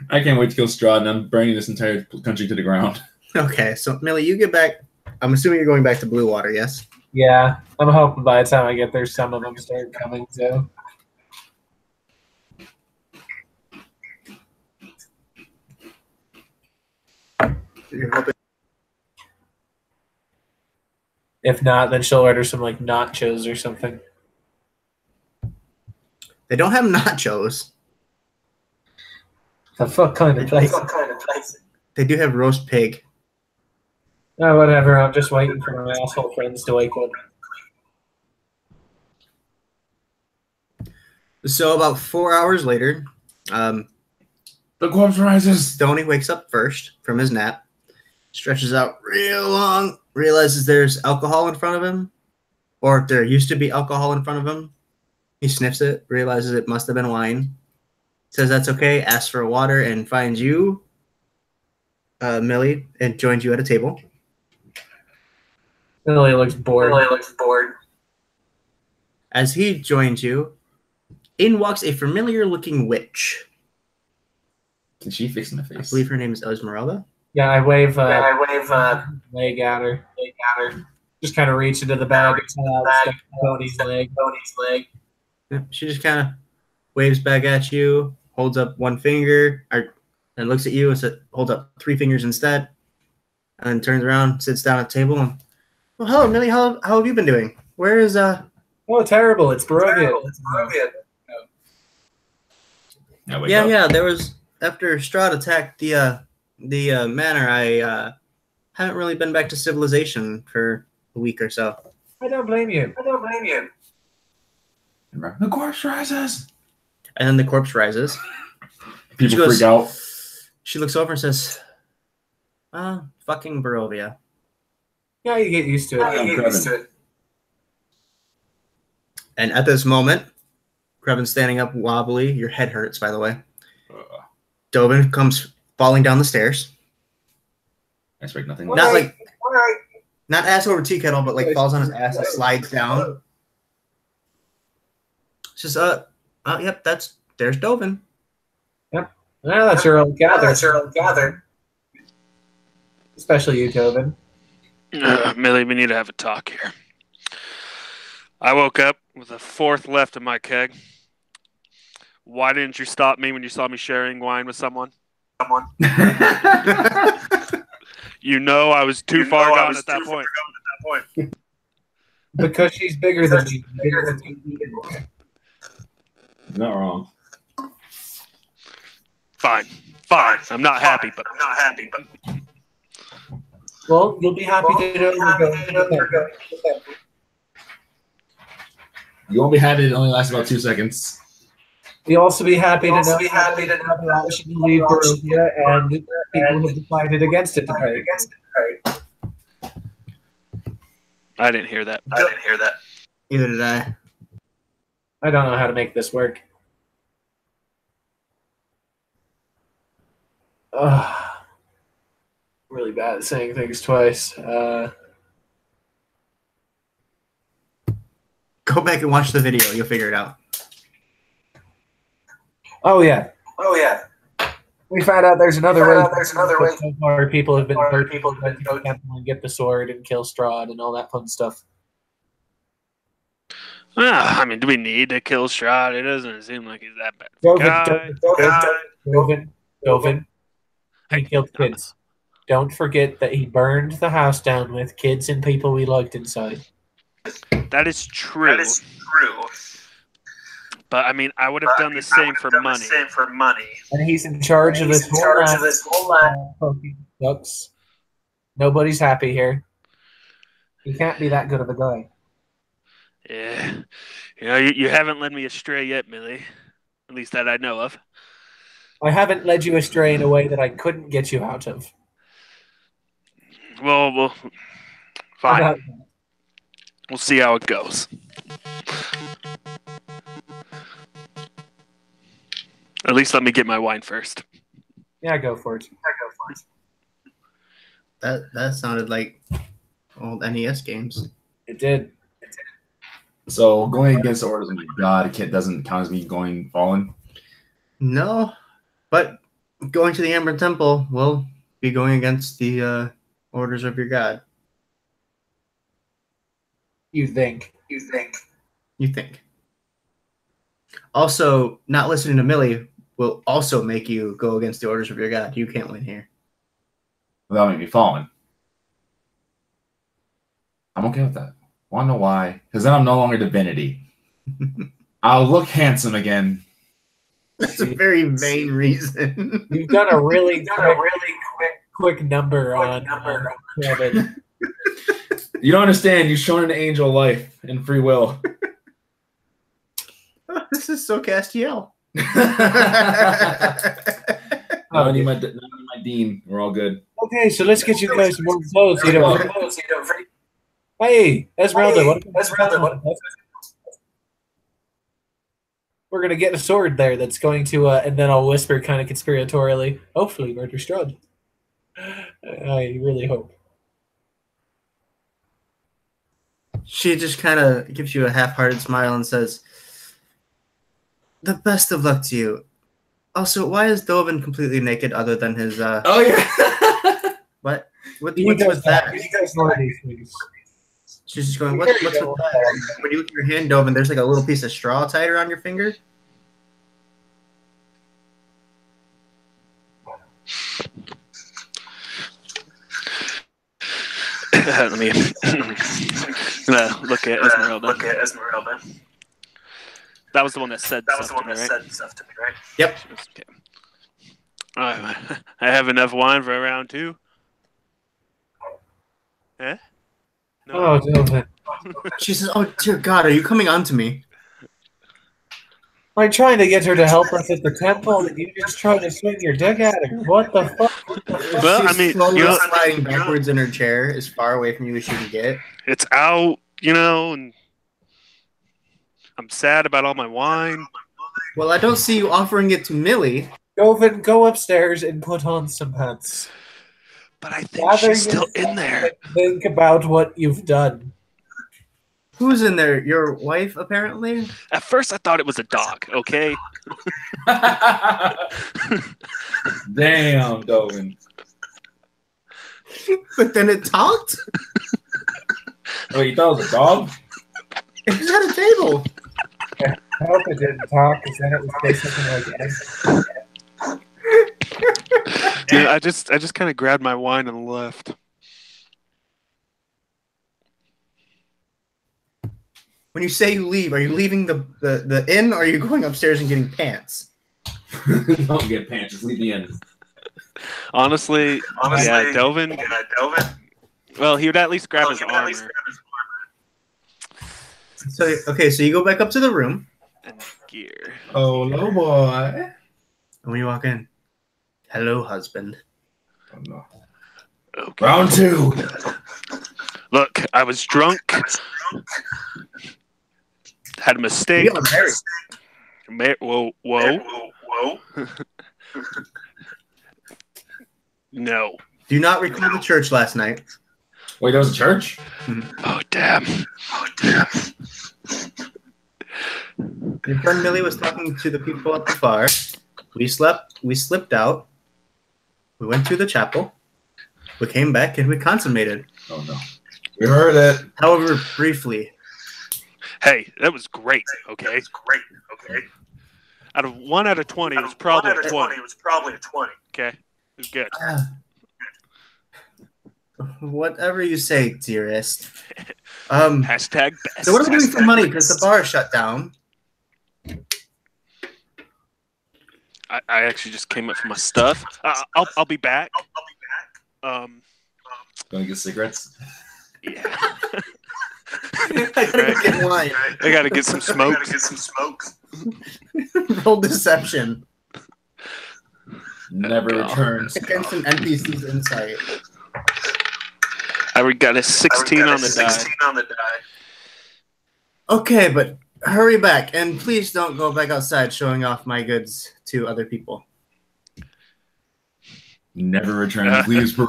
I can't wait to kill Strahd, and I'm burning this entire country to the ground. Okay, so Millie, you get back. I'm assuming you're going back to Blue Water, yes? Yeah, I'm hoping by the time I get there, some of them start coming too. You're hoping. If not, then she'll order some like nachos or something. They don't have nachos. The fuck kind of place? They do have roast pig. Oh, whatever. I'm just waiting for my asshole friends to wake up. So about 4 hours later, The corpse rises. Stoney wakes up first from his nap, stretches out real long, realizes there's alcohol in front of him, or there used to be alcohol in front of him. He sniffs it, realizes it must have been wine, says that's okay, asks for water, and finds you, Millie, and joins you at a table. Millie looks bored. As he joins you, in walks a familiar-looking witch. Can she fix my I face? believe her name is Esmeralda. Yeah, I wave leg at her. Just kind of reach into the bag and pull out stuff Tony's leg. Yeah, she just kind of waves back at you, holds up one finger, and looks at you and holds up 3 fingers instead, and then turns around, sits down at the table, and, well, hello, Millie, how have you been doing? Where is, Oh, terrible. It's Barovia. Yeah, there was, after Strahd attacked the manor, I haven't really been back to civilization for a week or so. I don't blame you. The corpse rises. And then the corpse rises. People She goes- freak out. She looks over and says, fucking Barovia. Yeah, you get used to it. And at this moment, Krevin's standing up wobbly. Your head hurts, by the way. Dovin comes falling down the stairs. I expect nothing. Not like Not ass over tea kettle, but like falls on his ass and slides down. It's just yep, there's Dovin. Yep. Well, that's your own gather. Especially you, Dovin. Millie, we need to have a talk here. I woke up with a fourth left in my keg. Why didn't you stop me when you saw me sharing wine with someone? You know I was too far gone at that point. Because she's bigger than me. Not wrong. Fine. I'm not happy, but Well, you'll be happy to know you're going. You won't be happy it only lasts about 2 seconds. You'll also be happy to know that we should leave Barovia and people have decided against it. I didn't hear that. Neither did I. I don't know how to make this work. Really bad at saying things twice. Go back and watch the video. You'll figure it out. Oh yeah. We found out there's another way. So far, people have been go to the temple and get the sword and kill Strahd and all that fun stuff. I mean, do we need to kill Strahd? It doesn't seem like he's that bad. Dovin. He killed kids. Don't forget that he burned the house down with kids and people we loved inside. That is true. But I mean, I would have done the same for money. And he's in charge of this whole lot. Ducks. Nobody's happy here. He can't be that good of a guy. Yeah. You know, you haven't led me astray yet, Millie. At least that I know of. I haven't led you astray in a way that I couldn't get you out of. Well, fine. We'll see how it goes. At least let me get my wine first. Yeah, go for it. That sounded like old NES games. It did. So going against the orders of God, it doesn't count as me going fallen. No, but going to the Amber Temple will be going against the orders of your god. You think. Also, not listening to Millie will also make you go against the orders of your god. You can't win here. Well, that'll make me fallen. I'm okay with that. Want to know why? Because then I'm no longer divinity. I'll look handsome again. That's a very vain reason. You've done a really quick number on Kevin. You don't understand. You've shown an angel life and free will. Oh, this is so Castiel. I need my dean. We're all good. Okay, so let's get you guys some more clothes. Hey, Esmeralda, what? We're going to get a sword there that's going to, and then I'll whisper kind of conspiratorially, hopefully murder Strahd. I really hope. She just kind of gives you a half-hearted smile and says, "The best of luck to you. Also, why is Dovin completely naked other than his, Oh, yeah. What's with that? You guys know these things. She's just going, what's with that? When you look at your hand, Dovin, there's like a little piece of straw tied around your finger. Let me look at Esmeralda. That was the one that said stuff to me, right? Yep. Okay. I have enough wine for round 2. Eh? No. Oh, Dovin. She says, oh, dear God, are you coming on to me? I'm trying to get her to help us at the temple, and you just trying to swing your dick at her. What the fuck? Well, She's I mean, slowly sliding backwards in her chair as far away from you as she can get. It's out, and I'm sad about all my wine. Well, I don't see you offering it to Millie. Dovin, go upstairs and put on some pants. But I think she's still in there. Think about what you've done. Who's in there? Your wife, apparently? At first, I thought it was a dog, okay? Damn, Dovin. But then it talked? Oh, you thought it was a dog? It was at a table. I hope it didn't talk, because then it would say something like Dude, I just kind of grabbed my wine and left. When you say you leave, are you leaving the inn, or are you going upstairs and getting pants? Don't get pants, just leave me in. Honestly, yeah, Delvin. Well, he would at least grab his armor. So, okay, so you go back up to the room. And gear. Oh, no, boy. And when you walk in, hello, husband. Oh, no. Okay. Round 2. Look, I was drunk. Had a mistake. You are married. Whoa. No. Do you not recall the church last night? Wait, there was a church? Oh, damn. Your friend Millie was talking to the people at the bar. We slipped out. We went to the chapel. We came back and we consummated. Oh, no. We heard it. However, briefly. Hey, that was great, okay? Out of 1 out of 20, it was probably a 20. Okay? It was good. Whatever you say, dearest. Hashtag best. So what are we doing for money? Because the bar is shut down. I actually just came up for my stuff. I'll be back. Gonna get cigarettes? Yeah. I gotta go get wine. I gotta get some smoke. Roll deception. Never returns. Against an NPC's insight. I got a 16 on the die. Okay, but hurry back. And please don't go back outside showing off my goods to other people. Never returns. Leaves for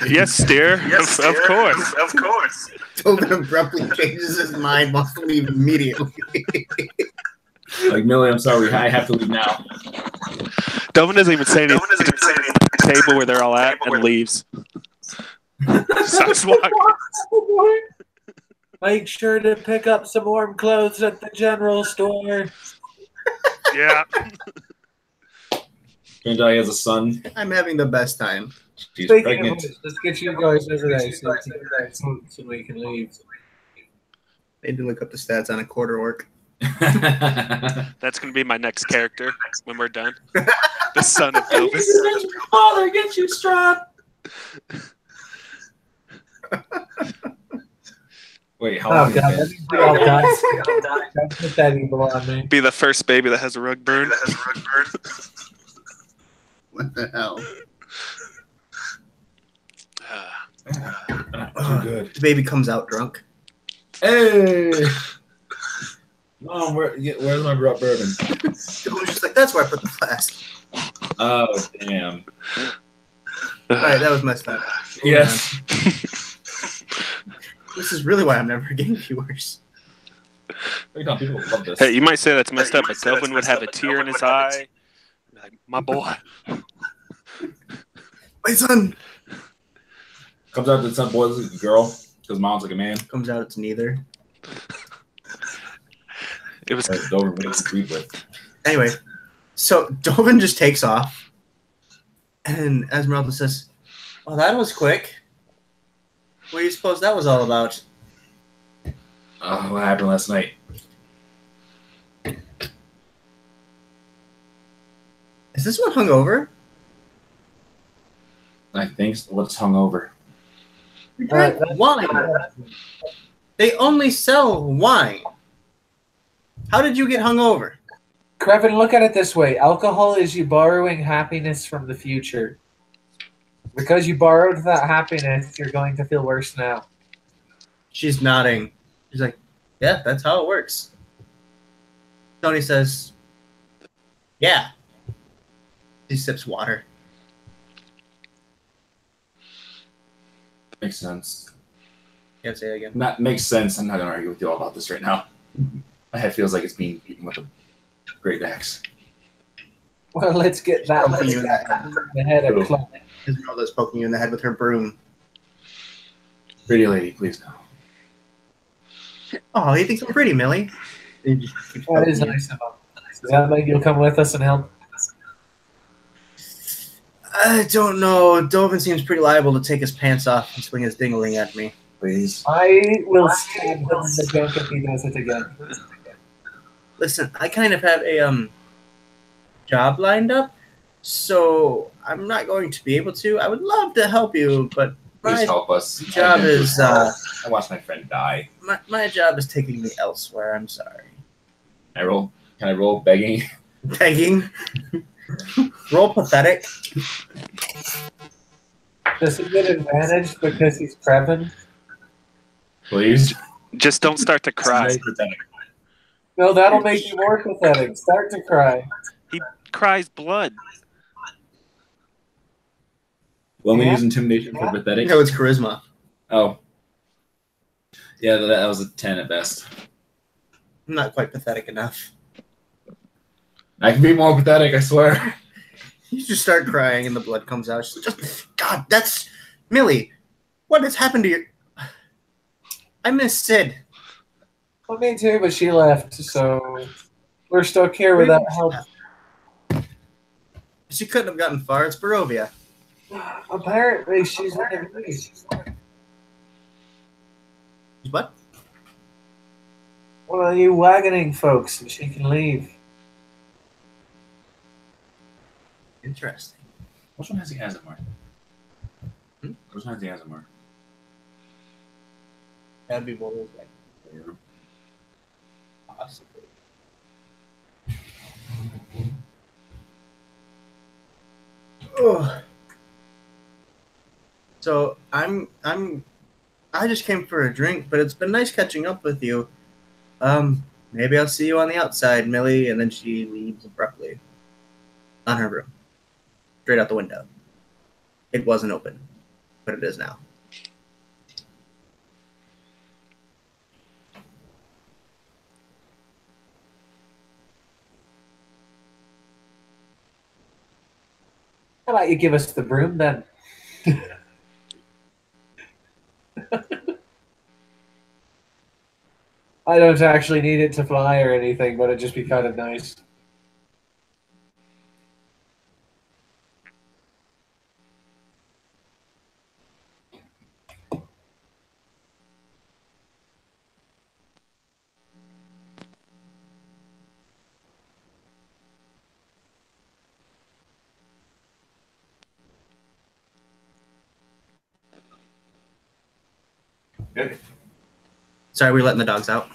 Yes, dear. Of course. Tobin abruptly changes his mind, wants to leave immediately. Like, Millie, I'm sorry. I have to leave now. Delvin doesn't even say anything. The table where they're all at and leaves. Starts walking. Make sure to pick up some warm clothes at the general store. Yeah. Turns out he has a son. I'm having the best time. She's Speaking pregnant. of which, let's get you guys over there so we can leave. I need to look up the stats on a quarter orc. That's going to be my next character when we're done. The son of Delvin. Father, get you strong. Wait, how long? God, let me do all that. Don't put that evil on me. Be the first baby that has a rug burn. What the hell? Too good. The baby comes out drunk. Hey, Mom, where's my bourbon? It was just like, that's where I put the flask. Oh, damn. Alright, that was messed up. Yes. This is really why I'm never getting viewers. People love this. Hey, you might say that's messed up, but Delvin would have a tear in his eye. Like, my boy. My son! Comes out that some boy's like a girl because mom's like a man. Comes out, it's neither. It was That's Dover makes the tweet with. Anyway, so Dovin just takes off. And Esmeralda says, well, that was quick. What do you suppose that was all about? What happened last night? Is this one hungover? I think what's hungover. You drank wine. They only sell wine. How did you get hungover? Krevin, look at it this way. Alcohol is you borrowing happiness from the future. Because you borrowed that happiness, you're going to feel worse now. She's nodding. She's like, yeah, that's how it works. Tony says, yeah. She sips water. Makes sense. Can't say it again. That makes sense. I'm not going to argue with you all about this right now. My head feels like it's being beaten with a great axe. Well, let's get that. Poking you in The head of Cool. Clyde. Esmeralda's poking you in the head with her broom. Pretty lady, please no. Oh, he thinks I'm pretty, Millie. And he just keeps That is poking you. nice of him. Does that mean you'll come with us and help? I don't know. Dovin seems pretty liable to take his pants off and swing his dingling at me. Please. I will stab him in the junk if he does it again. Listen, I kind of have a job lined up, so I'm not going to be able to. I would love to help you, but Please my help us. job is I watched my friend die. my job is taking me elsewhere. I'm sorry. Can I roll begging? Begging. Roll pathetic. Does he get advantage because he's Previn? Please. Just don't start to cry. No, that'll make you more pathetic. Start to cry. He cries blood. Want me to Yeah. use intimidation for pathetic? No, it's charisma. Oh. Yeah, that was a 10 at best. I'm not quite pathetic enough. I can be more pathetic, I swear. You just start crying and the blood comes out. She's just, God, that's Millie. What has happened to you? I miss Sid. Well, me too, but she left, so we're stuck here without help. She couldn't have gotten far. It's Barovia. Apparently, she's one of these. What? One of you wagoning folks, and she can leave. Interesting. Which one has the Azamar? Hmm? Which one has the Azamar? That'd be one of those guys. Possibly. Oh. So I just came for a drink, but it's been nice catching up with you. Maybe I'll see you on the outside, Millie, and then she leaves abruptly. On her room. Straight out the window. It wasn't open, but it is now. How about you give us the broom then? I don't actually need it to fly or anything, but it'd just be kind of nice. Good. Sorry, we're letting the dogs out.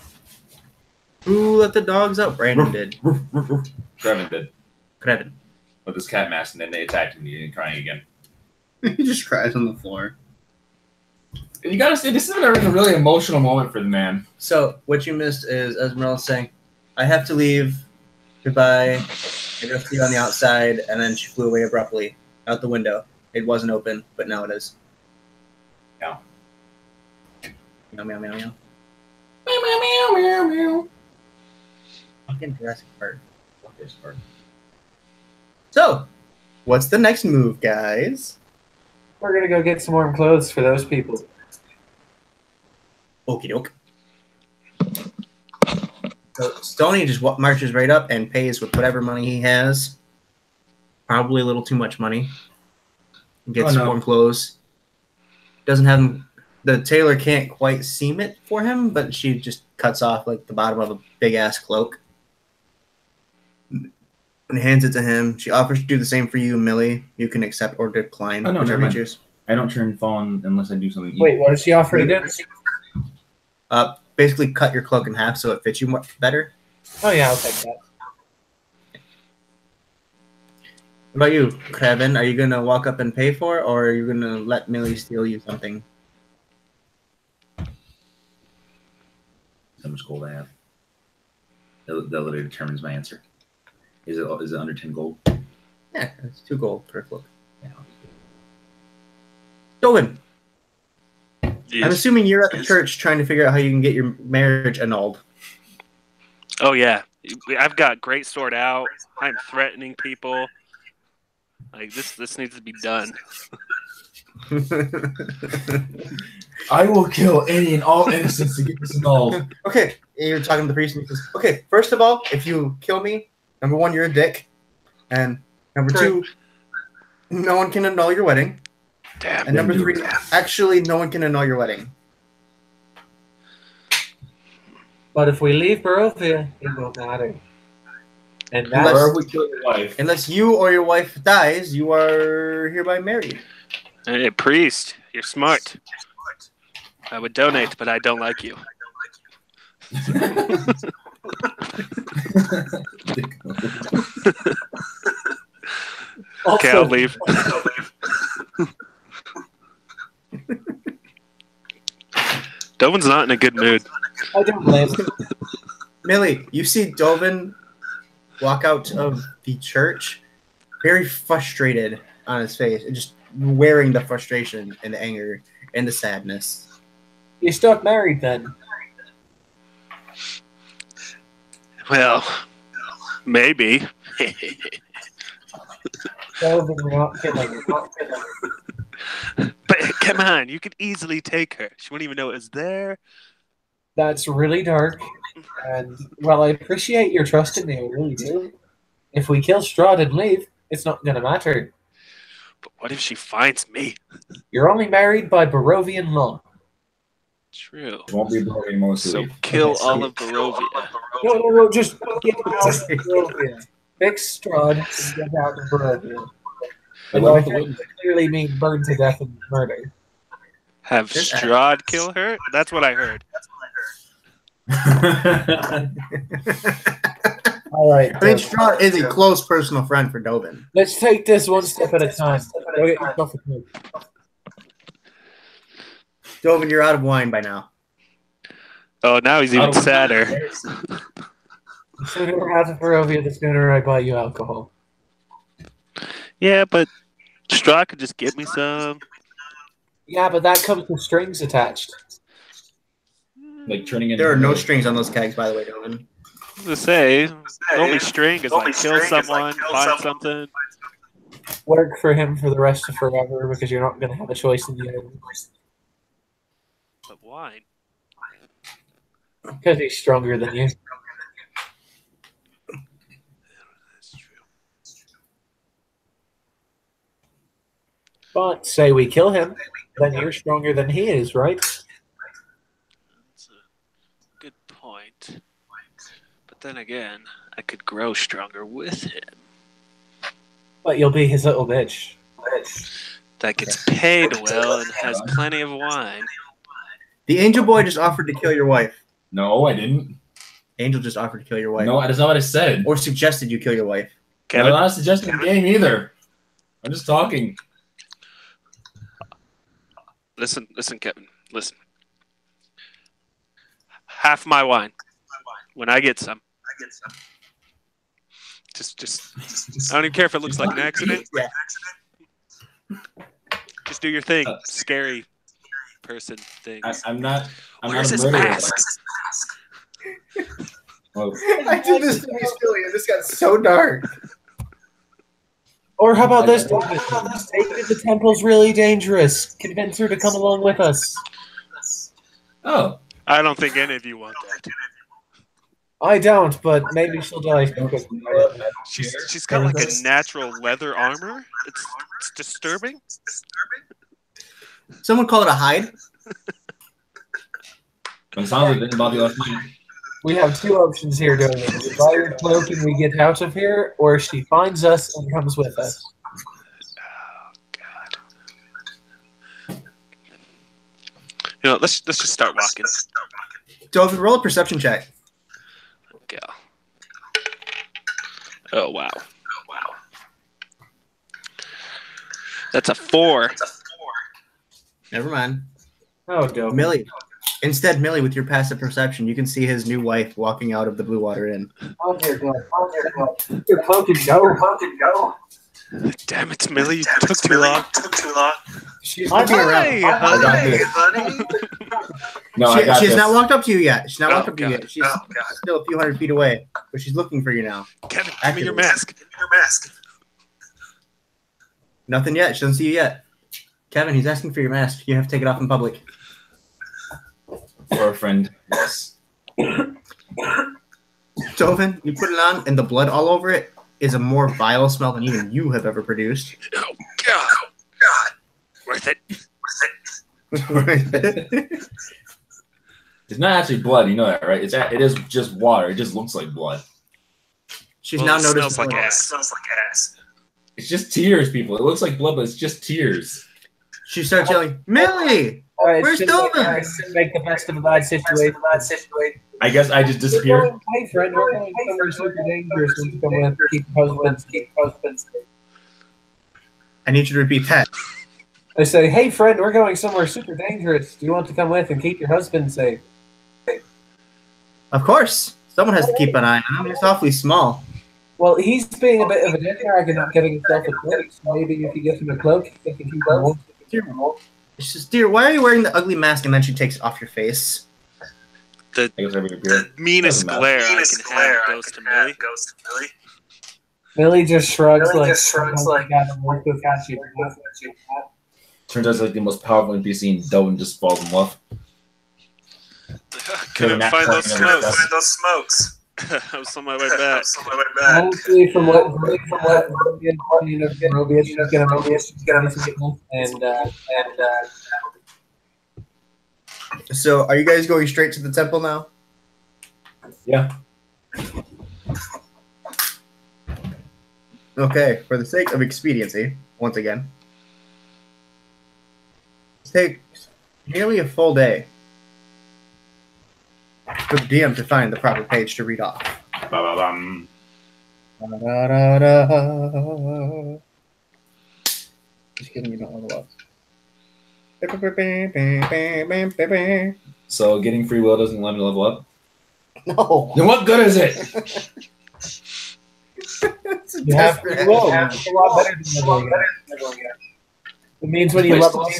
Who let the dogs out? Brandon did. Trevin did. Krevin. With his cat mask, and then they attacked me and crying again. He just cries on the floor. And you gotta say, this is a really emotional moment for the man. So, what you missed is Esmeralda saying, I have to leave. Goodbye. I go see you on the outside. And then she flew away abruptly out the window. It wasn't open, but now it is. Meow. Meow, meow, meow, meow. Meow, meow, meow, meow, meow. Fucking Jurassic Park. So, what's the next move, guys? We're gonna go get some warm clothes for those people. Okie doke. So Stoney just marches right up and pays with whatever money he has. Probably a little too much money. Gets warm clothes. Doesn't have him. The tailor can't quite seam it for him, but she just cuts off like the bottom of a big ass cloak and hands it to him. She offers to do the same for you, Millie. You can accept or decline, Oh, no, whichever never you mind. choose. I don't turn fawn unless I do something evil. Wait, what does she offer to do? Basically cut your cloak in half so it fits you better. Oh yeah, I'll take that. What about you, Kevin? Are you gonna walk up and pay for it, or are you gonna let Millie steal you something? How much gold I have. That literally determines my answer. Is it under 10 gold? Yeah, it's 2 gold per cloak. Yeah. Dolan, I'm assuming you're at the church trying to figure out how you can get your marriage annulled. Oh yeah, I've got great sword out. I'm threatening people. Like this needs to be done. I will kill any and all innocents to get this annulled. Okay, you're talking to the priest and he says, okay, first of all, if you kill me, number one, you're a dick. And number two, no one can annul your wedding. Damn. And number three, actually, no one can annul your wedding. But if we leave Barovia, it won't matter. And Unless- that's Or we kill your wife. Unless you or your wife dies, you are hereby married. Hey, priest, you're smart. I would donate, but I don't like you. Okay, I'll leave. Dovin's not in a good mood. I don't blame him. Millie, you see Dovin walk out of the church, very frustrated on his face, and just wearing the frustration and the anger and the sadness. You stuck married then. Well, maybe. Delvin, we're not kidding. But come on, you could easily take her. She wouldn't even know it was there. That's really dark. And, well, I appreciate your trust in me, I really do. If we kill Strahd and leave, it's not going to matter. But what if she finds me? You're only married by Barovian law. True. It won't be broken mostly. So kill all of Barovia. No, just get out of Barovia. Fix Strahd and get out of Barovia. And Well, I think clearly mean burn to death and murder. Have Strahd kill her? That's what I heard. All right. I mean, Strahd is a close personal friend for Dovin. Let's take this one step at a time. Go get yourself a drink. Dovin, you're out of wine by now. Oh, now he's even sadder. The sooner we're out of Barovia, the sooner I buy you alcohol. Yeah, but Strahd could just get me some. Yeah, but that comes with strings attached. Like turning into There are no strings on those kegs, by the way, Dovin. I was gonna say, the only string is like kill someone, find something. Work for him for the rest of forever because you're not going to have a choice in the end. But wine. Because he's stronger than you. That's true. But say we kill him, then you're stronger than he is, right? That's a good point. But then again, I could grow stronger with him. But you'll be his little bitch. That gets paid well and has plenty of wine. The Angel Boy just offered to kill your wife. No, I didn't. Angel just offered to kill your wife. No, that's not what I said. Or suggested you kill your wife. Kevin, I'm not suggesting the game either. I'm just talking. listen, Kevin, listen. Half my wine when I get some. Just. I don't even care if it looks like an accident. Yeah. Just do your thing. Scary person thing. I'm not Where's a his murderer. mask? Oh, I did this to Miss Billy, and this got so dark. Or how about this? Take her to the temple's really dangerous. Convince her to come along with us. oh. I don't think any of you want that. I don't, but maybe she'll die. She's got like a natural leather armor. It's disturbing. Someone call it a hide. It sounds like this about the last night. We have two options here, don't we? We buy her cloak and we get out of here, or she finds us and comes with us. Oh God. You know, let's just start walking. Dovin, roll a perception check. Okay. Oh wow. That's a 4. Never mind. Oh, dope. Millie. Instead, Millie, with your passive perception, you can see his new wife walking out of the Blue Water Inn. Oh, dear God. Oh, dear God. Your cloak and go. Damn it, Millie, you took too long. She's I'll be around. Hey, honey. No, I got She's this. not walked up to you yet. She's not Oh, walked up to you God. yet. She's still a few hundred feet away, but she's looking for you now. Kevin, give me your Actively. mask. Give me your mask. Nothing yet. She doesn't see you yet. Kevin, he's asking for your mask. You have to take it off in public. For a friend, yes. Tovin, you put it on, and the blood all over it is a more vile smell than even you have ever produced. Oh, God. Worth it. It's not actually blood, you know that, right? It is just water. It just looks like blood. She's Well, now it noticed. smells like It ass. smells like ass. It's just tears, people. It looks like blood, but it's just tears. She starts yelling, Millie! All right, Where's Tovin? Make the best of a bad situation. I guess I just disappeared. Hey, friend, we're going somewhere super dangerous. We can come with, keep husbands. I need you to repeat that. I say, hey, friend, we're going somewhere super dangerous. Do you want to come with and keep your husband safe? Of course. Someone has to keep an eye on him. He's awfully small. Well, he's being a bit of a dickbag and not getting himself a cloak. So maybe if you give him a cloak, he can keep warm. She says, dear, why are you wearing the ugly mask? And then she takes it off your face. I guess I disappeared. The meanest Doesn't matter. glare I Meanest can glare have I goes can to have Millie. goes to Millie. Millie just shrugs like, Turns out it's like the most powerful NPC in Doe and just falls in love. Couldn't Matt find those Clark never smokes. Find those smokes. I was on my way back. On my way back. Mostly from what Mobius is gonna and So, are you guys going straight to the temple now? Yeah. Okay, for the sake of expediency, once again, it takes nearly a full day for the DM to find the proper page to read off. Ba-ba-bum. Da-da-da-da. Just kidding, you don't level up. So getting free will doesn't let me level up? No. Then what good is it? It's a you have desperate free will. act. It's a lot better than leveling up. It means when you level up,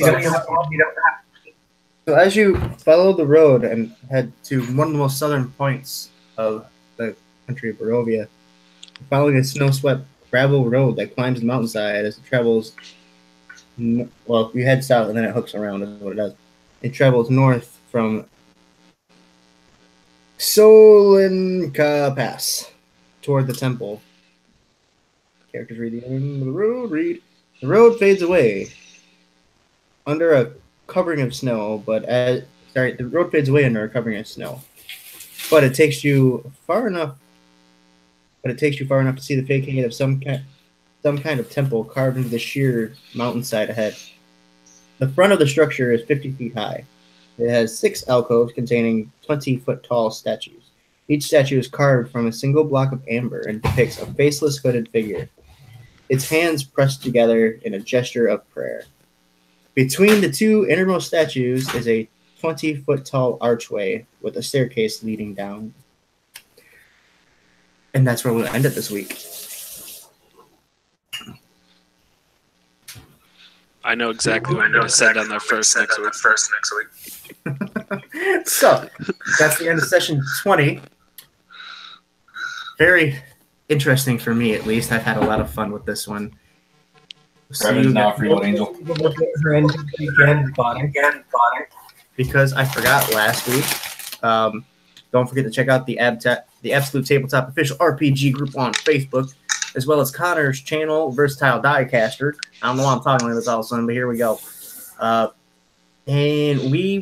So as you follow the road and head to one of the most southern points of the country of Barovia, you're following a snow-swept gravel road that climbs the mountainside as it travels. Well, you head south and then it hooks around. Is what it does. It travels north from Solinka Pass toward the temple. Characters read the end of the road. Read the road fades away under a covering of snow, the road fades away under a covering of snow. But it takes you far enough to see the facade of some kind of temple carved into the sheer mountainside ahead. The front of the structure is 50 feet high. It has 6 alcoves containing 20-foot-tall statues. Each statue is carved from a single block of amber and depicts a faceless hooded figure, its hands pressed together in a gesture of prayer. Between the two innermost statues is a 20-foot-tall archway with a staircase leading down. And that's where we'll end it this week. I know exactly what I'm going to send on there first next week. So, that's the end of session 20. Very interesting for me, at least. I've had a lot of fun with this one. Revan's now a free will angel. Because I forgot last week. Don't forget to check out the Absolute Tabletop Official RPG group on Facebook, as well as Connor's channel, Versatile Diecaster. I don't know why I'm talking like this all of a sudden, but here we go. And we're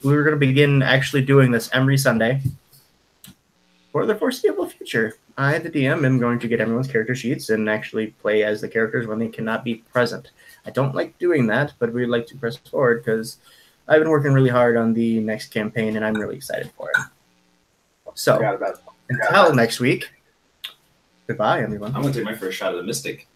going to begin actually doing this every Sunday for the foreseeable future. I, the DM, am going to get everyone's character sheets and actually play as the characters when they cannot be present. I don't like doing that, but we'd like to press forward because I've been working really hard on the next campaign, and I'm really excited for it. So, until next week, goodbye, everyone. I'm going to take my first shot at the Mystic.